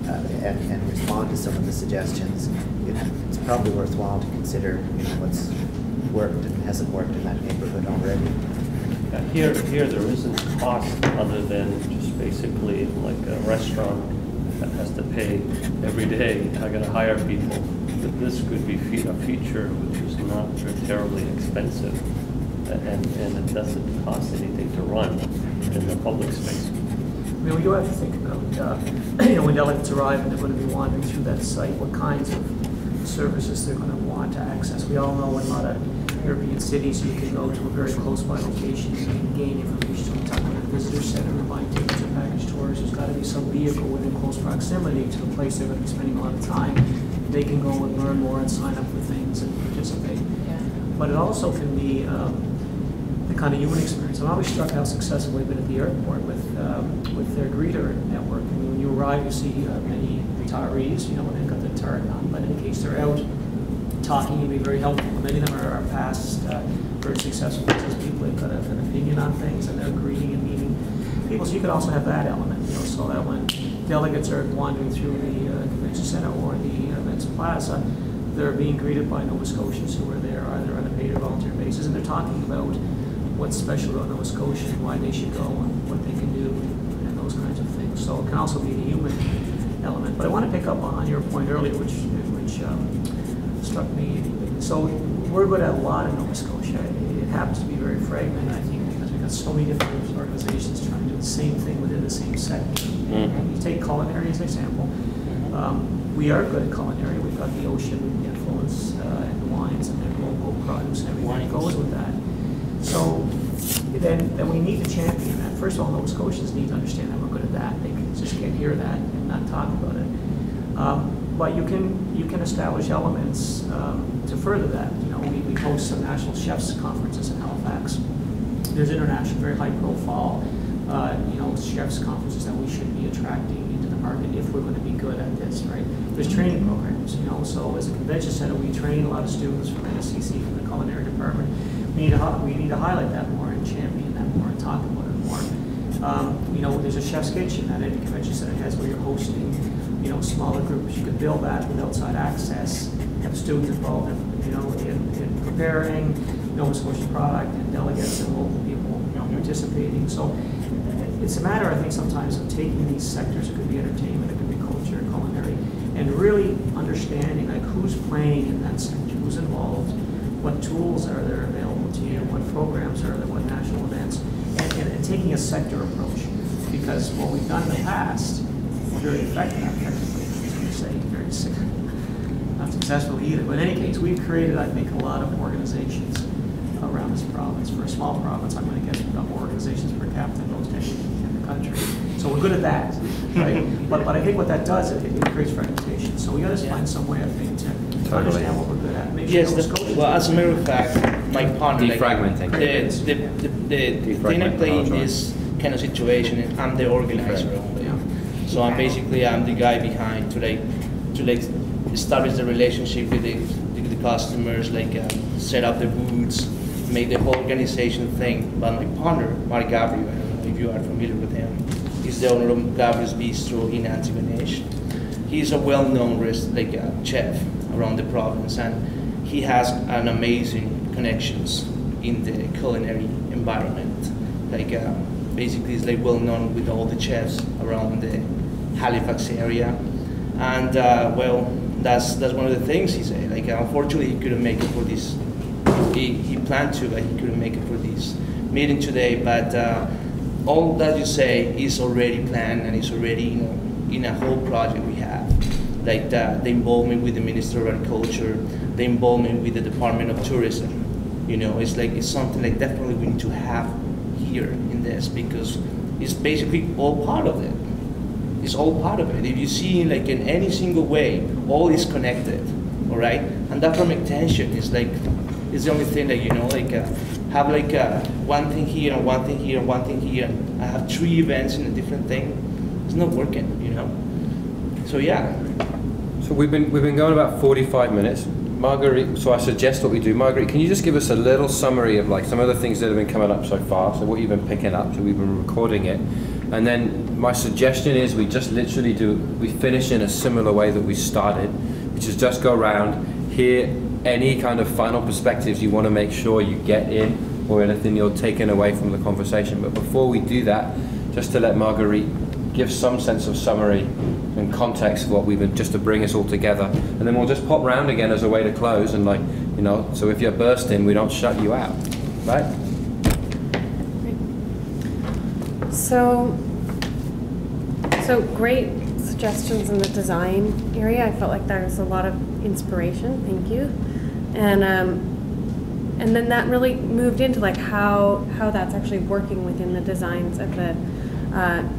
and respond to some of the suggestions, it's probably worthwhile to consider what's worked and hasn't worked in that neighborhood already. Here there isn't cost other than just basically like a restaurant that has to pay every day. I got to hire people. But this could be a feature which is not terribly expensive, and it doesn't cost anything to run in the public space. I mean, we do have to think about, when delegates arrive and they're going to be wandering through that site, what kinds of services they're going to want to access. We all know in a lot of European cities you can go to a very close by location and gain information. We talk about a visitor center or buying tickets or package tours. There's got to be some vehicle within close proximity to the place they're going to be spending a lot of time. They can go and learn more and sign up for things and participate. But it also can be the kind of human experience. I'm always struck how successful they've been at the airport with their greeter network. I mean, when you arrive, you see many retirees, when they've got their target on, but in case they're out talking, it'd be very helpful. Many of them are past very successful business people. They've got an opinion on things and they're greeting and meeting people. So you could also have that element, so that when delegates are wandering through the convention center or the events plaza, they're being greeted by Nova Scotians who are there either on a paid or volunteer basis, and they're talking about what's special about Nova Scotia and why they should go and what they can do and those kinds of things. So it can also be the human element. But I want to pick up on your point earlier, which struck me. So we're good at a lot in Nova Scotia. It happens to be very fragmented, I think, because we've got so many different organizations trying to do the same thing within the same sector. You take culinary as an example. We are good at culinary. We've got the ocean influence and the wines and the local produce and everything that goes with that. So then we need to champion that. First of all, Nova Scotians need to understand that we're good at that. They can just can't hear that and not talk about it. But you can establish elements to further that. We host some national chefs conferences in Halifax. There's international, very high profile, chefs conferences that we should be attracting into the market if we're going to be good at this, right? There's training programs, so as a convention center, we train a lot of students from NSCC, from the culinary department. We need to highlight that more and champion that more and talk about it more. There's a chef's kitchen that any convention center has where you're hosting smaller groups. You could build that with outside access, have students involved in preparing Nova Scotian product and delegates and local people participating. So it's a matter, I think, sometimes of taking these sectors. It could be entertainment, it could be culture, culinary, and really understanding like who's playing in that sector, who's involved, what tools are there available to you, what programs are there, what national events, and taking a sector approach. Because what we've done in the past was very effective, effectively, I was going to say, very sick. Not successful either, but in any case, we've created, I think, a lot of organizations around this province. For a small province, I'm going to guess we've got more organizations per capita than most any in the country. So we're good at that, right? but I think what that does, it creates fragmentation. So we got to find some way, I think, to understand what we're good at. Make sure well, as a matter of fact, my partner, defragmenting. The thing I play in this kind of situation, I'm the organizer only. So I'm the guy behind to establish the relationship with the customers, set up the booths, make the whole organization thing. But my partner, Mark Gabriel, I don't know if you are familiar with him, he's the owner of Gabriel's Bistro in Antigonish. He's a well-known chef around the province, and he has an amazing connections in the culinary environment. Basically, he's well-known with all the chefs around the Halifax area, and that's one of the things he said. Unfortunately, he couldn't make it for this. He planned to, but he couldn't make it for this meeting today. But all that you say is already planned, and it's already in a whole project we have. The involvement with the Minister of Agriculture, the involvement with the Department of Tourism. It's something definitely we need to have here in this, because it's basically all part of it. It's all part of it. If you see in any single way, all is connected, all right? And that fragmentation is is the only thing that have one thing here and one thing here and one thing here. I have 3 events in a different thing. It's not working, So yeah. So we've been going about 45 minutes. Marguerite, so I suggest what we do. Marguerite, can you just give us a little summary of some of the things that have been coming up so far, so what you've been picking up, so we've been recording it, and then my suggestion is we just literally we finish in a similar way that we started, which is just go around, hear any kind of final perspectives you want to make sure you get in, or anything you're taking away from the conversation. But before we do that, just to let Marguerite give some sense of summary and context of what we've been, just to bring us all together, and then we'll just pop round again as a way to close, and so if you're bursting, we don't shut you out, right? So great suggestions in the design area. I felt like there was a lot of inspiration. Thank you, and then that really moved into how that's actually working within the designs of the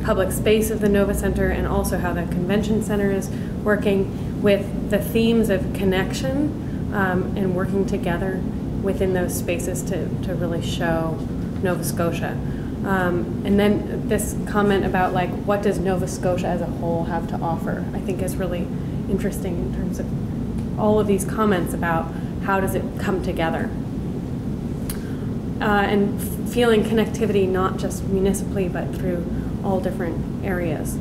public space of the Nova Centre, and also how the convention centre is working with the themes of connection and working together within those spaces to really show Nova Scotia. And then this comment about what does Nova Scotia as a whole have to offer, I think is really interesting in terms of all of these comments about how does it come together. And feeling connectivity not just municipally but through all different areas.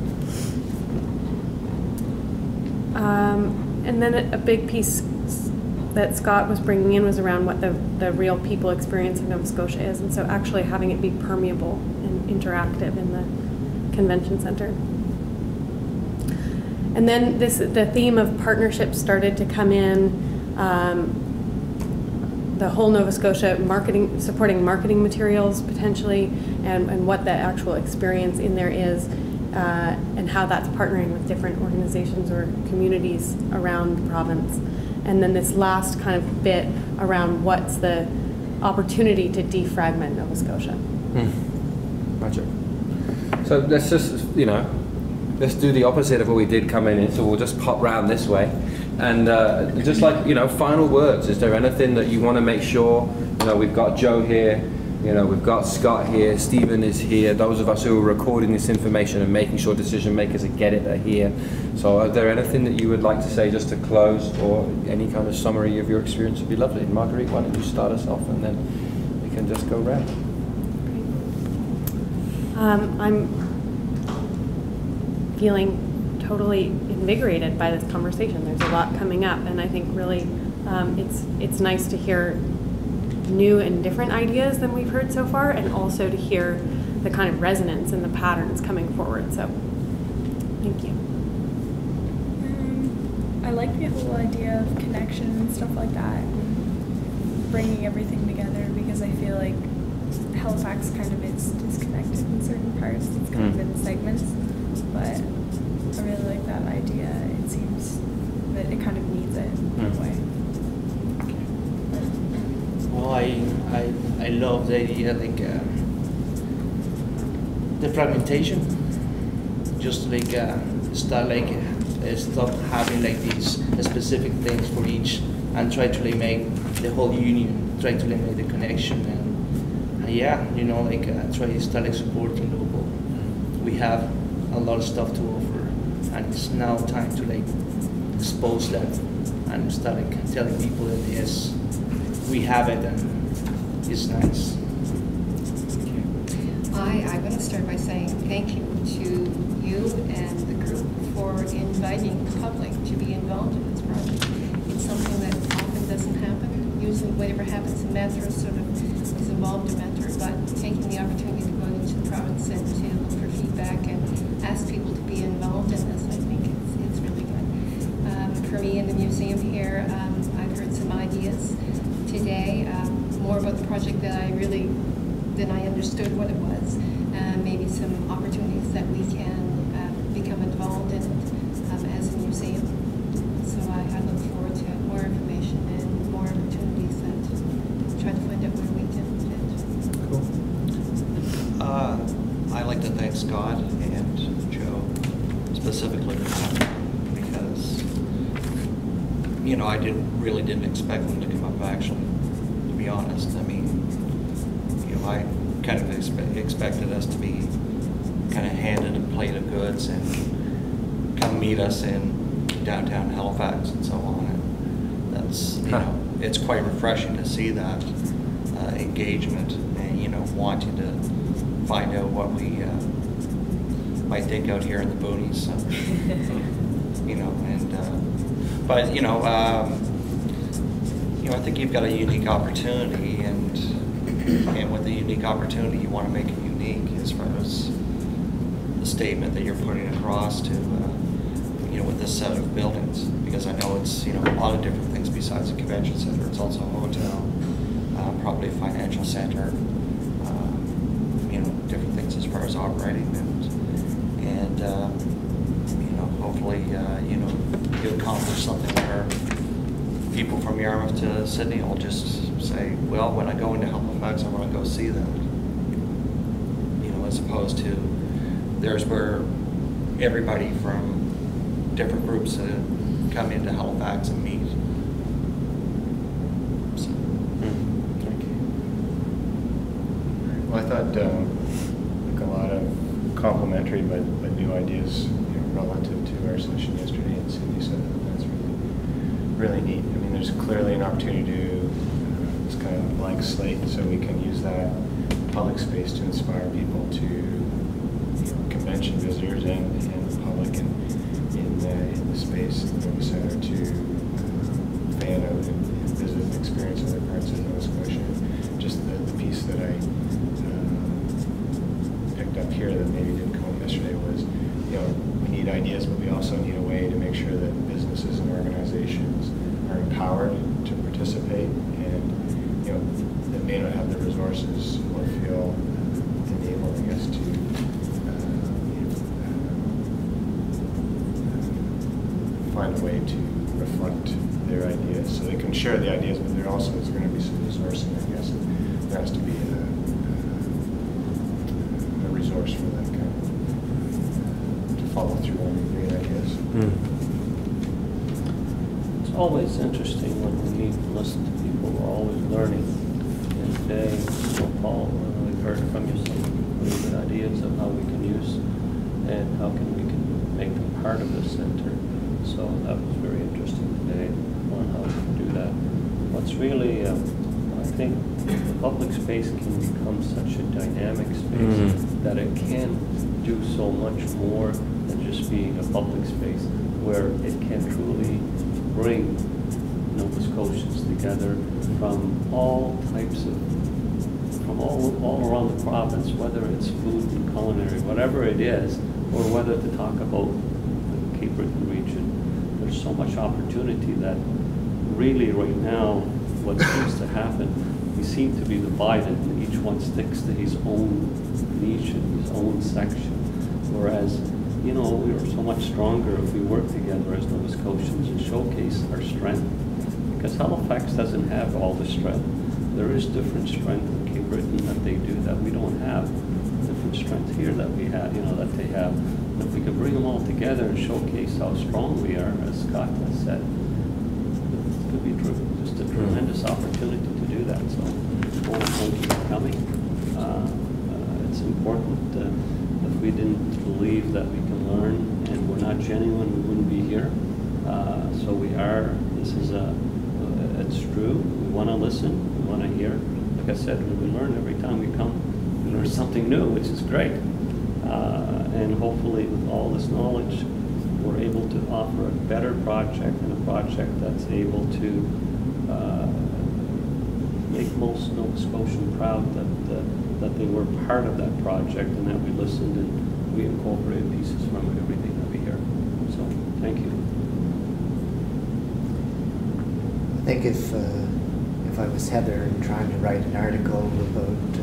And then a big piece that Scott was bringing in was around what the real people experience of Nova Scotia is, and so actually having it be permeable and interactive in the convention centre. And then the theme of partnerships started to come in. The whole Nova Scotia supporting marketing materials potentially, and what the actual experience in there is, and how that's partnering with different organizations or communities around the province. And then this last kind of bit around what's the opportunity to defragment Nova Scotia. Magic. So let's just, let's do the opposite of what we did coming in. So we'll just pop round this way. And just final words. Is there anything that you want to make sure? We've got Joe here. We've got Scott here. Stephen is here. Those of us who are recording this information and making sure decision makers that get it are here. So are there anything that you would like to say just to close, or any kind of summary of your experience would be lovely. Marguerite, why don't you start us off, and then we can just go round. I'm feeling totally invigorated by this conversation. There's a lot coming up, and I think really it's nice to hear new and different ideas than we've heard so far, and also to hear the kind of resonance and the patterns coming forward. So thank you. I like the whole idea of connection and stuff like that, and bringing everything together, because I feel like Halifax kind of is disconnected in certain parts. It's kind of in segments, but I really like that idea. It seems that it kind of needs it in a way. Well, I love the idea, like the fragmentation. Just like stop having like these specific things for each, and try to like make the whole union, try to like make the connection, and yeah, you know, like try to start like supporting local. We have a lot of stuff to offer, and it's now time to like expose that and start like telling people that yes, we have it and it's nice. I'm going to start by saying thank you to you and the group for inviting the public to be involved in this project. It's something that often doesn't happen. Usually whatever happens in Metro sort of is involved in Metro, but taking the opportunity to go into the province and to look for feedback and ask people to be involved in this, I think it's really good. For me in the museum here, I've heard some ideas today, more about the project than I understood what it was. Maybe some opportunities that we can become involved in it as a museum. So I look forward to more information and more opportunities and try to find out where we can fit. Cool. I like to thank Scott and Joe specifically for that, because you know I really didn't expect them to come up actually. To be honest, I mean, you know, I kind of expected us to be kind of handed a plate of goods and come meet us in downtown Halifax and so on. And that's, you know, it's quite refreshing to see that engagement and, you know, wanting to find out what we might think out here in the boonies. So, you know, and but you know, I think you've got a unique opportunity, and with the unique opportunity, you want to make it unique as far as the statement that you're putting across to, you know, with this set of buildings. Because I know it's, you know, a lot of different things besides a convention center. It's also a hotel, probably a financial center, you know, different things as far as operating, and you know, hopefully, you know, you accomplish something where people from Yarmouth to Sydney will just say, well, when I go into Halifax, I want to go see that. You know, as opposed to there's where everybody from different groups come into Halifax and meet. So. Well, I thought like a lot of complementary but new ideas, you know, relative to our session yesterday in Sydney. So that's really neat. I mean, there's clearly an opportunity to it's kind of a blank slate, so we can use that public space to inspire people to, you know, convention visitors and the public in the space in the Nova Center to fan out and visit and experience other parts of Nova Scotia. Just the piece that I picked up here that maybe didn't come up yesterday was, you know, we need ideas, but we also need a way to make sure that businesses and organizations are empowered to participate, and, you know, that may not have the resources or feel enabling us to find a way to reflect their ideas. So they can share the ideas, but there also is going to be some resourcing, I guess. There has to be a resource for that kind of to follow through on great ideas. It's always interesting when we meet and listen to people. We're always learning. And today, Paul, we've heard from you some really good ideas of how we can use and how we can make them part of the center. So that was very interesting today on how we can do that. What's really, I think the public space can become such a dynamic space that it can do so much more than just being a public space. where it can truly bring Nova Scotians together from all types of, from all around the province, whether it's food and culinary, whatever it is, or whether to talk about the Cape Breton region. There's so much opportunity that really right now, what seems to happen, we seem to be divided, and each one sticks to his own niche and his own section. Whereas, you know, we are so much stronger if we work together as Nova Scotians and showcase our strength. Because Halifax doesn't have all the strength. There is different strength in Cape Breton that they do that we don't have. Different strength here that we have, you know, that they have. And if we can bring them all together and showcase how strong we are, as Scott has said, it could be just a tremendous opportunity to do that. So I want to thank you for coming. It's important. If we didn't believe that we can learn and we're not genuine, we wouldn't be here. So we are. This is it's true. We want to listen. We want to hear. Like I said, we learn every time we come. We learn something new, which is great. And hopefully, with all this knowledge, we're able to offer a better project and a project that's able to make most Nova Scotians proud that they were part of that project and that we listened and we incorporated pieces from everything that we hear. So, thank you. I think if I was Heather and trying to write an article about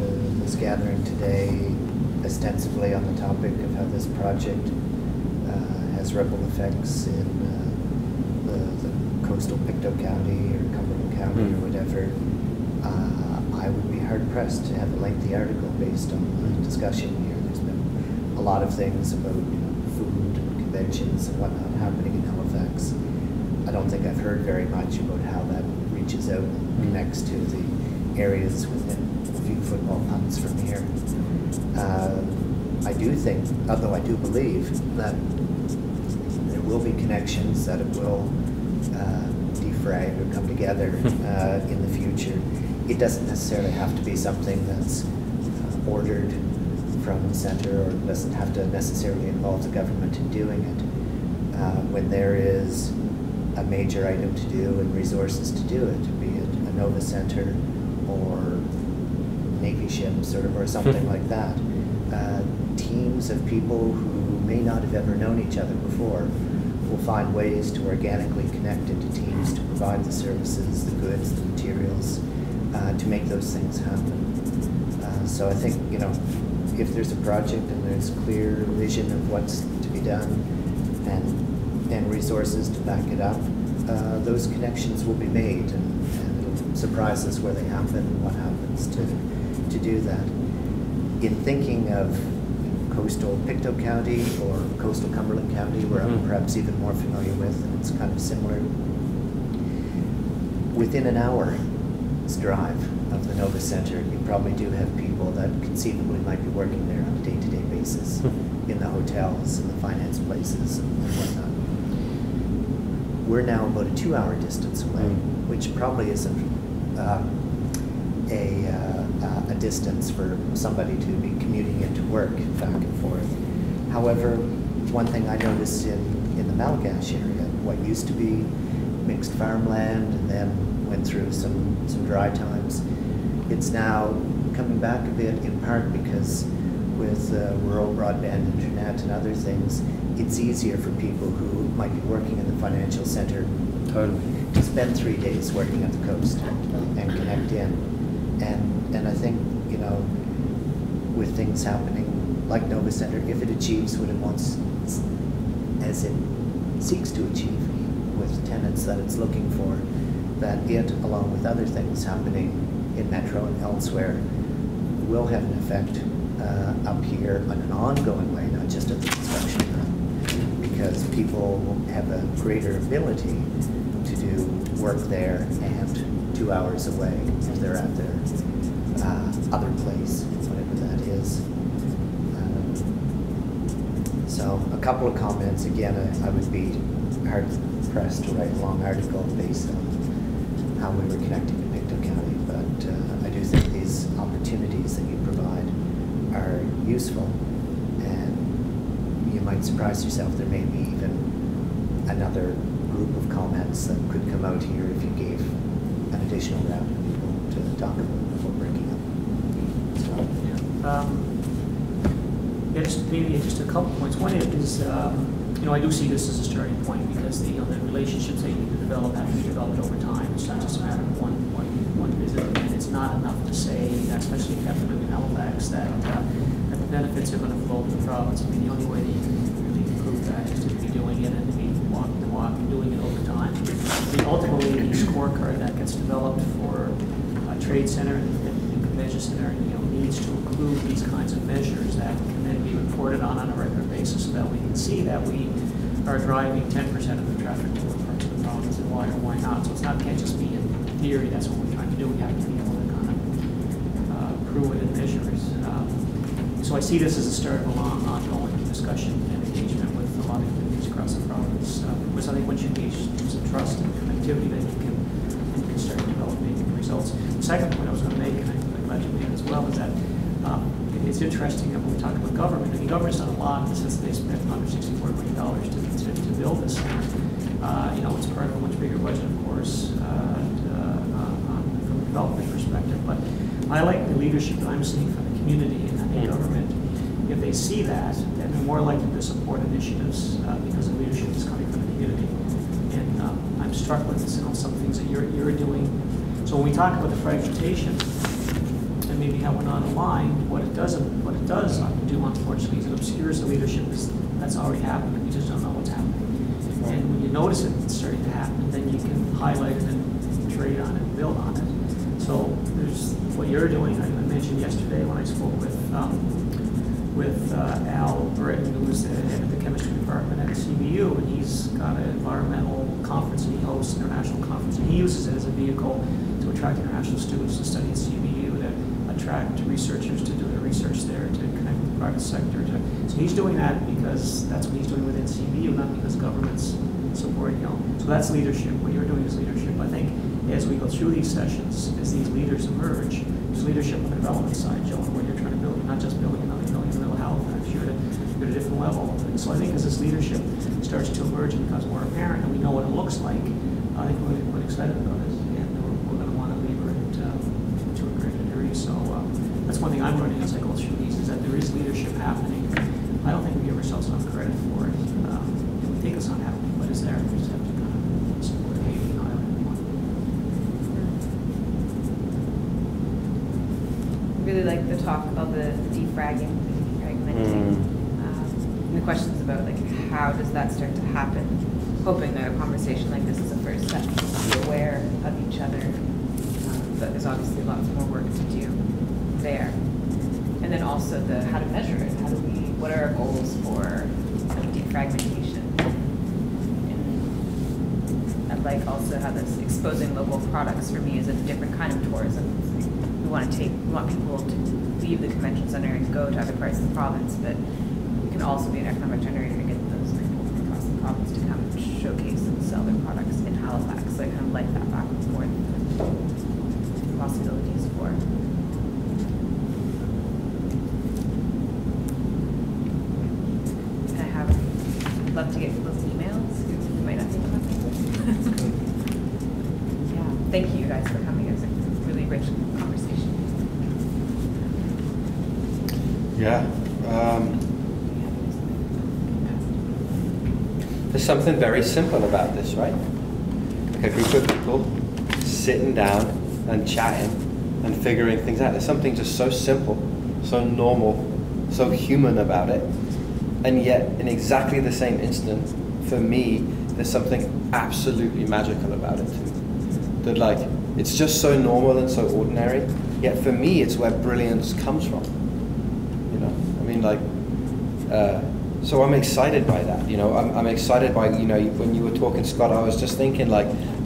this gathering today, ostensibly on the topic of how this project has ripple effects in the coastal Pictou County or Cumberland County or whatever, I would be hard-pressed to have a lengthy article based on the discussion here. There's been a lot of things about food and conventions and whatnot happening in Halifax. I don't think I've heard very much about how that reaches out and connects to the areas within a few football punts from here. I do think, although I do believe that there will be connections, that it will defrag or come together in the future. It doesn't necessarily have to be something that's ordered from the centre, or doesn't have to necessarily involve the government in doing it. When there is a major item to do and resources to do it, be it a Nova Centre or Navy ships or something like that, teams of people who may not have ever known each other before will find ways to organically connect into teams to provide the services, the goods, the materials, to make those things happen. So I think, if there's a project and there's clear vision of what's to be done and resources to back it up, those connections will be made, and it'll surprise us where they happen and what happens to do that. In thinking of coastal Pictou County or coastal Cumberland County, where I'm perhaps even more familiar with, and it's kind of similar, within an hour's drive of the Nova Centre, you probably do have people that conceivably might be working there on a day-to-day basis in the hotels and the finance places and whatnot. We're now about a 2-hour distance away, which probably isn't a distance for somebody to be commuting into work back and forth. However, one thing I noticed in the Malgash area, what used to be mixed farmland and then went through some dry times, it's now coming back a bit, in part because with rural broadband internet and other things, it's easier for people who might be working in the financial centre to spend 3 days working at the coast and connect in. And I think, with things happening like Nova Centre, if it achieves what it wants, as it seeks to achieve with tenants that it's looking for, that it, along with other things happening in Metro and elsewhere, will have an effect up here on an ongoing way, not just at the construction time, because people will have a greater ability to do work there and 2 hours away if they're at their other place, whatever that is. So a couple of comments. Again, I would be hard pressed to write a long article based on how we were connecting to Pictou County, but I do think these opportunities that you provide are useful, and you might surprise yourself. There may be even another group of comments that could come out here if you gave an additional round of people to talk about before breaking up. So, yeah, just a couple points. One is, I do see this as a starting point because the relationships that you need to develop have to be developed over time. It's not just a matter of one visit, and it's not enough to say, especially if you have to live in Halifax, that the benefits are going to flow to the province. I mean, the only way that you can really prove that is to be doing it and to be walking the walk and doing it over time. I mean, ultimately, the scorecard that gets developed for a trade center and convention center, needs to include these kinds of measures that can then be reported on a regular basis so that we can see that we are driving 10% of the traffic to other parts of the province and why or why not. So can't just be in theory, that's what we're trying to do. We have to be able to kind of prove it in measures. So I see this as a start of a long, ongoing discussion and engagement with a lot of communities across the province. Because I think once you engage some trust and connectivity, then you can start developing results. The second point I was going to make, and I'm glad you made it as well, is that it's interesting that when we talk about government, the government's done a lot since they spent $164 million to build this center. It's part of a much bigger budget, of course, from a development perspective. But I like the leadership that I'm seeing from the community and the government. If they see that, then they're more likely to support initiatives because the leadership is coming from the community. And I'm struck with some things that you're doing. So when we talk about the fragmentation, and maybe how we're not aligned, what it does do, unfortunately, is it obscures the leadership that's already happened, and we just don't know what's happening. Right. And when you notice it's starting to happen, then you can highlight it and trade on it and build on it. So there's what you're doing. I mentioned yesterday when I spoke with Al Britton, who was the head of the chemistry department at CBU, and he's got an environmental conference, and he hosts an international conference, and he uses it as a vehicle to attract international students to study at CBU, to attract researchers to do their research there, to connect with the private sector. So he's doing that because that's what he's doing within CBU, not because government's supporting him. So that's leadership. What you're doing is leadership. I think as we go through these sessions, as these leaders emerge, there's leadership on the development side, Joe, and what you're trying to build. You're not just building another building in the middle of Halifax. You're at a different level. And so I think as this leadership starts to emerge and becomes more apparent, and we know what it looks like, I think we're quite excited about it, and we're going to want to lever it to a greater degree. So that's one thing I'm learning as I go through these, is that there is leadership happening. I don't think we give ourselves enough credit for it. We think it's not happening, but it's there. We just have to kind of support it, maybe not everyone. Really like the talk about the defragmenting. And the questions about how does that start to happen? Hoping that a conversation like this is a first step to be aware of each other. But there's obviously lots more work to do there. And then also how to measure it. What are our goals for defragmentation? And I like also how this exposing local products for me is a different kind of tourism. We want people to leave the convention center and go to other parts of the province, but it can also be an economic generator to get those people from across the province to come and showcase and sell their products in Halifax. So I kind of like that back and forth possibilities for. I'd love to get people's emails who might not think about them. Yeah, thank you guys for coming. It was a really rich conversation. Yeah. There's something very simple about this, right? Like a group of people sitting down and chatting and figuring things out. There's something just so simple, so normal, so human about it. And yet, in exactly the same instant, for me, there's something absolutely magical about it too. That it's just so normal and so ordinary, yet for me, it's where brilliance comes from. So I'm excited by that. I'm excited by, when you were talking, Scott, I was just thinking,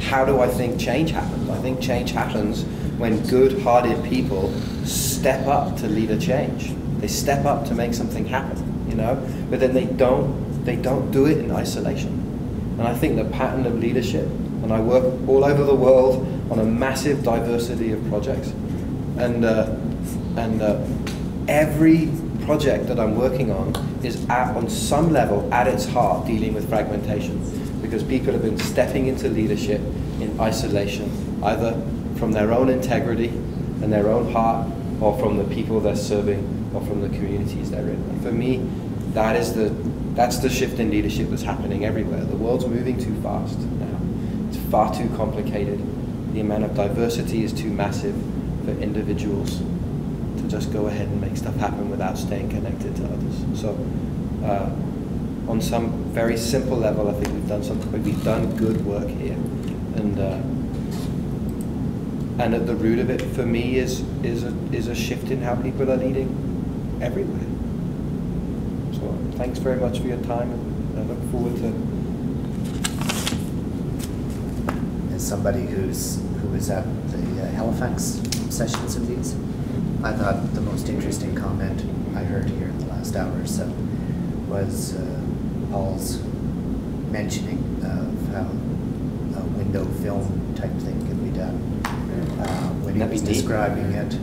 how do I think change happens? I think change happens when good-hearted people step up to lead a change. They step up to make something happen, but then they don't do it in isolation. And I think the pattern of leadership, and I work all over the world on a massive diversity of projects, and every project that I'm working on is on some level, at its heart, dealing with fragmentation. because people have been stepping into leadership in isolation, either from their own integrity and their own heart, or from the people they're serving, or from the communities they're in. And for me, that's the shift in leadership that's happening everywhere. The world's moving too fast now. It's far too complicated. The amount of diversity is too massive for individuals to just go ahead and make stuff happen without staying connected to others. So on some very simple level, I think we've done good work here. And at the root of it, for me, is a shift in how people are leading everywhere. So thanks very much for your time, and I look forward to. As somebody who was at the Halifax sessions of these, I thought the most interesting comment I heard here in the last hour or so was Paul's mentioning of how a window film type thing can be done. When he was describing it,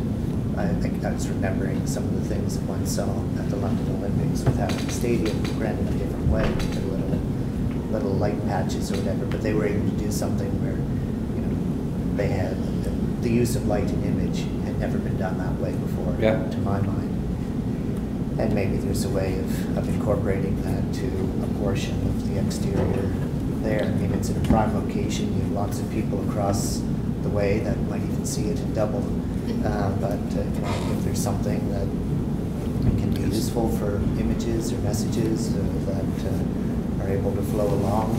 I was remembering some of the things that one saw at the London Olympics with having the stadium ran in a different way, with little light patches or whatever, but they were able to do something where, you know, they had the use of light and image had never been done that way before, to my mind. And maybe there's a way of incorporating that to a portion of the exterior there. I mean, it's in a prime location. You have lots of people across the way that might even see it in double. But you know, if there's something that can be useful for images or messages that are able to flow along,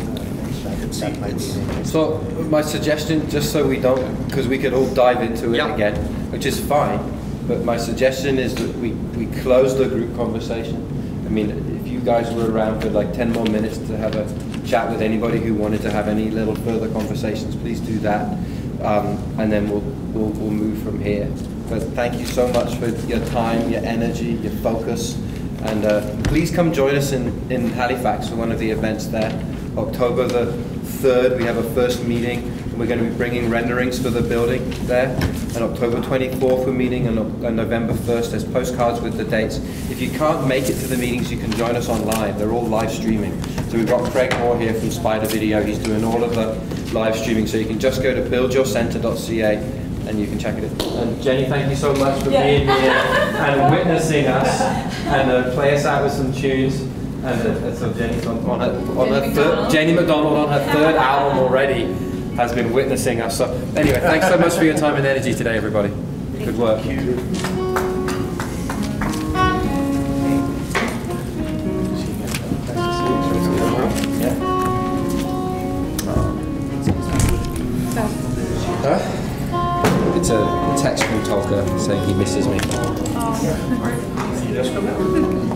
that might be an interest. So my suggestion, just so we don't, because we could all dive into it again, which is fine, but my suggestion is that we close the group conversation. I mean, if you guys were around for like 10 more minutes to have a chat with anybody who wanted to have any little further conversations, please do that. And then we'll move from here. But thank you so much for your time, your energy, your focus, and please come join us in Halifax for one of the events there. October the 3rd, we have a first meeting, and we're going to be bringing renderings for the building there. And October 24th, we're meeting, and November 1st, there's postcards with the dates. If you can't make it to the meetings, you can join us online. They're all live streaming. So we've got Craig Moore here from Spider Video. He's doing all of the live streaming, so you can just go to buildyourcentre.ca and you can check it out. And Jenny, thank you so much for being here and witnessing us, and play us out with some tunes. And so Jenny's on her third, Jenny McDonald on her third album already has been witnessing us. So anyway, thanks so much for your time and energy today, everybody. Good work. It's a text from Tolka saying he misses me. Oh. You just come out.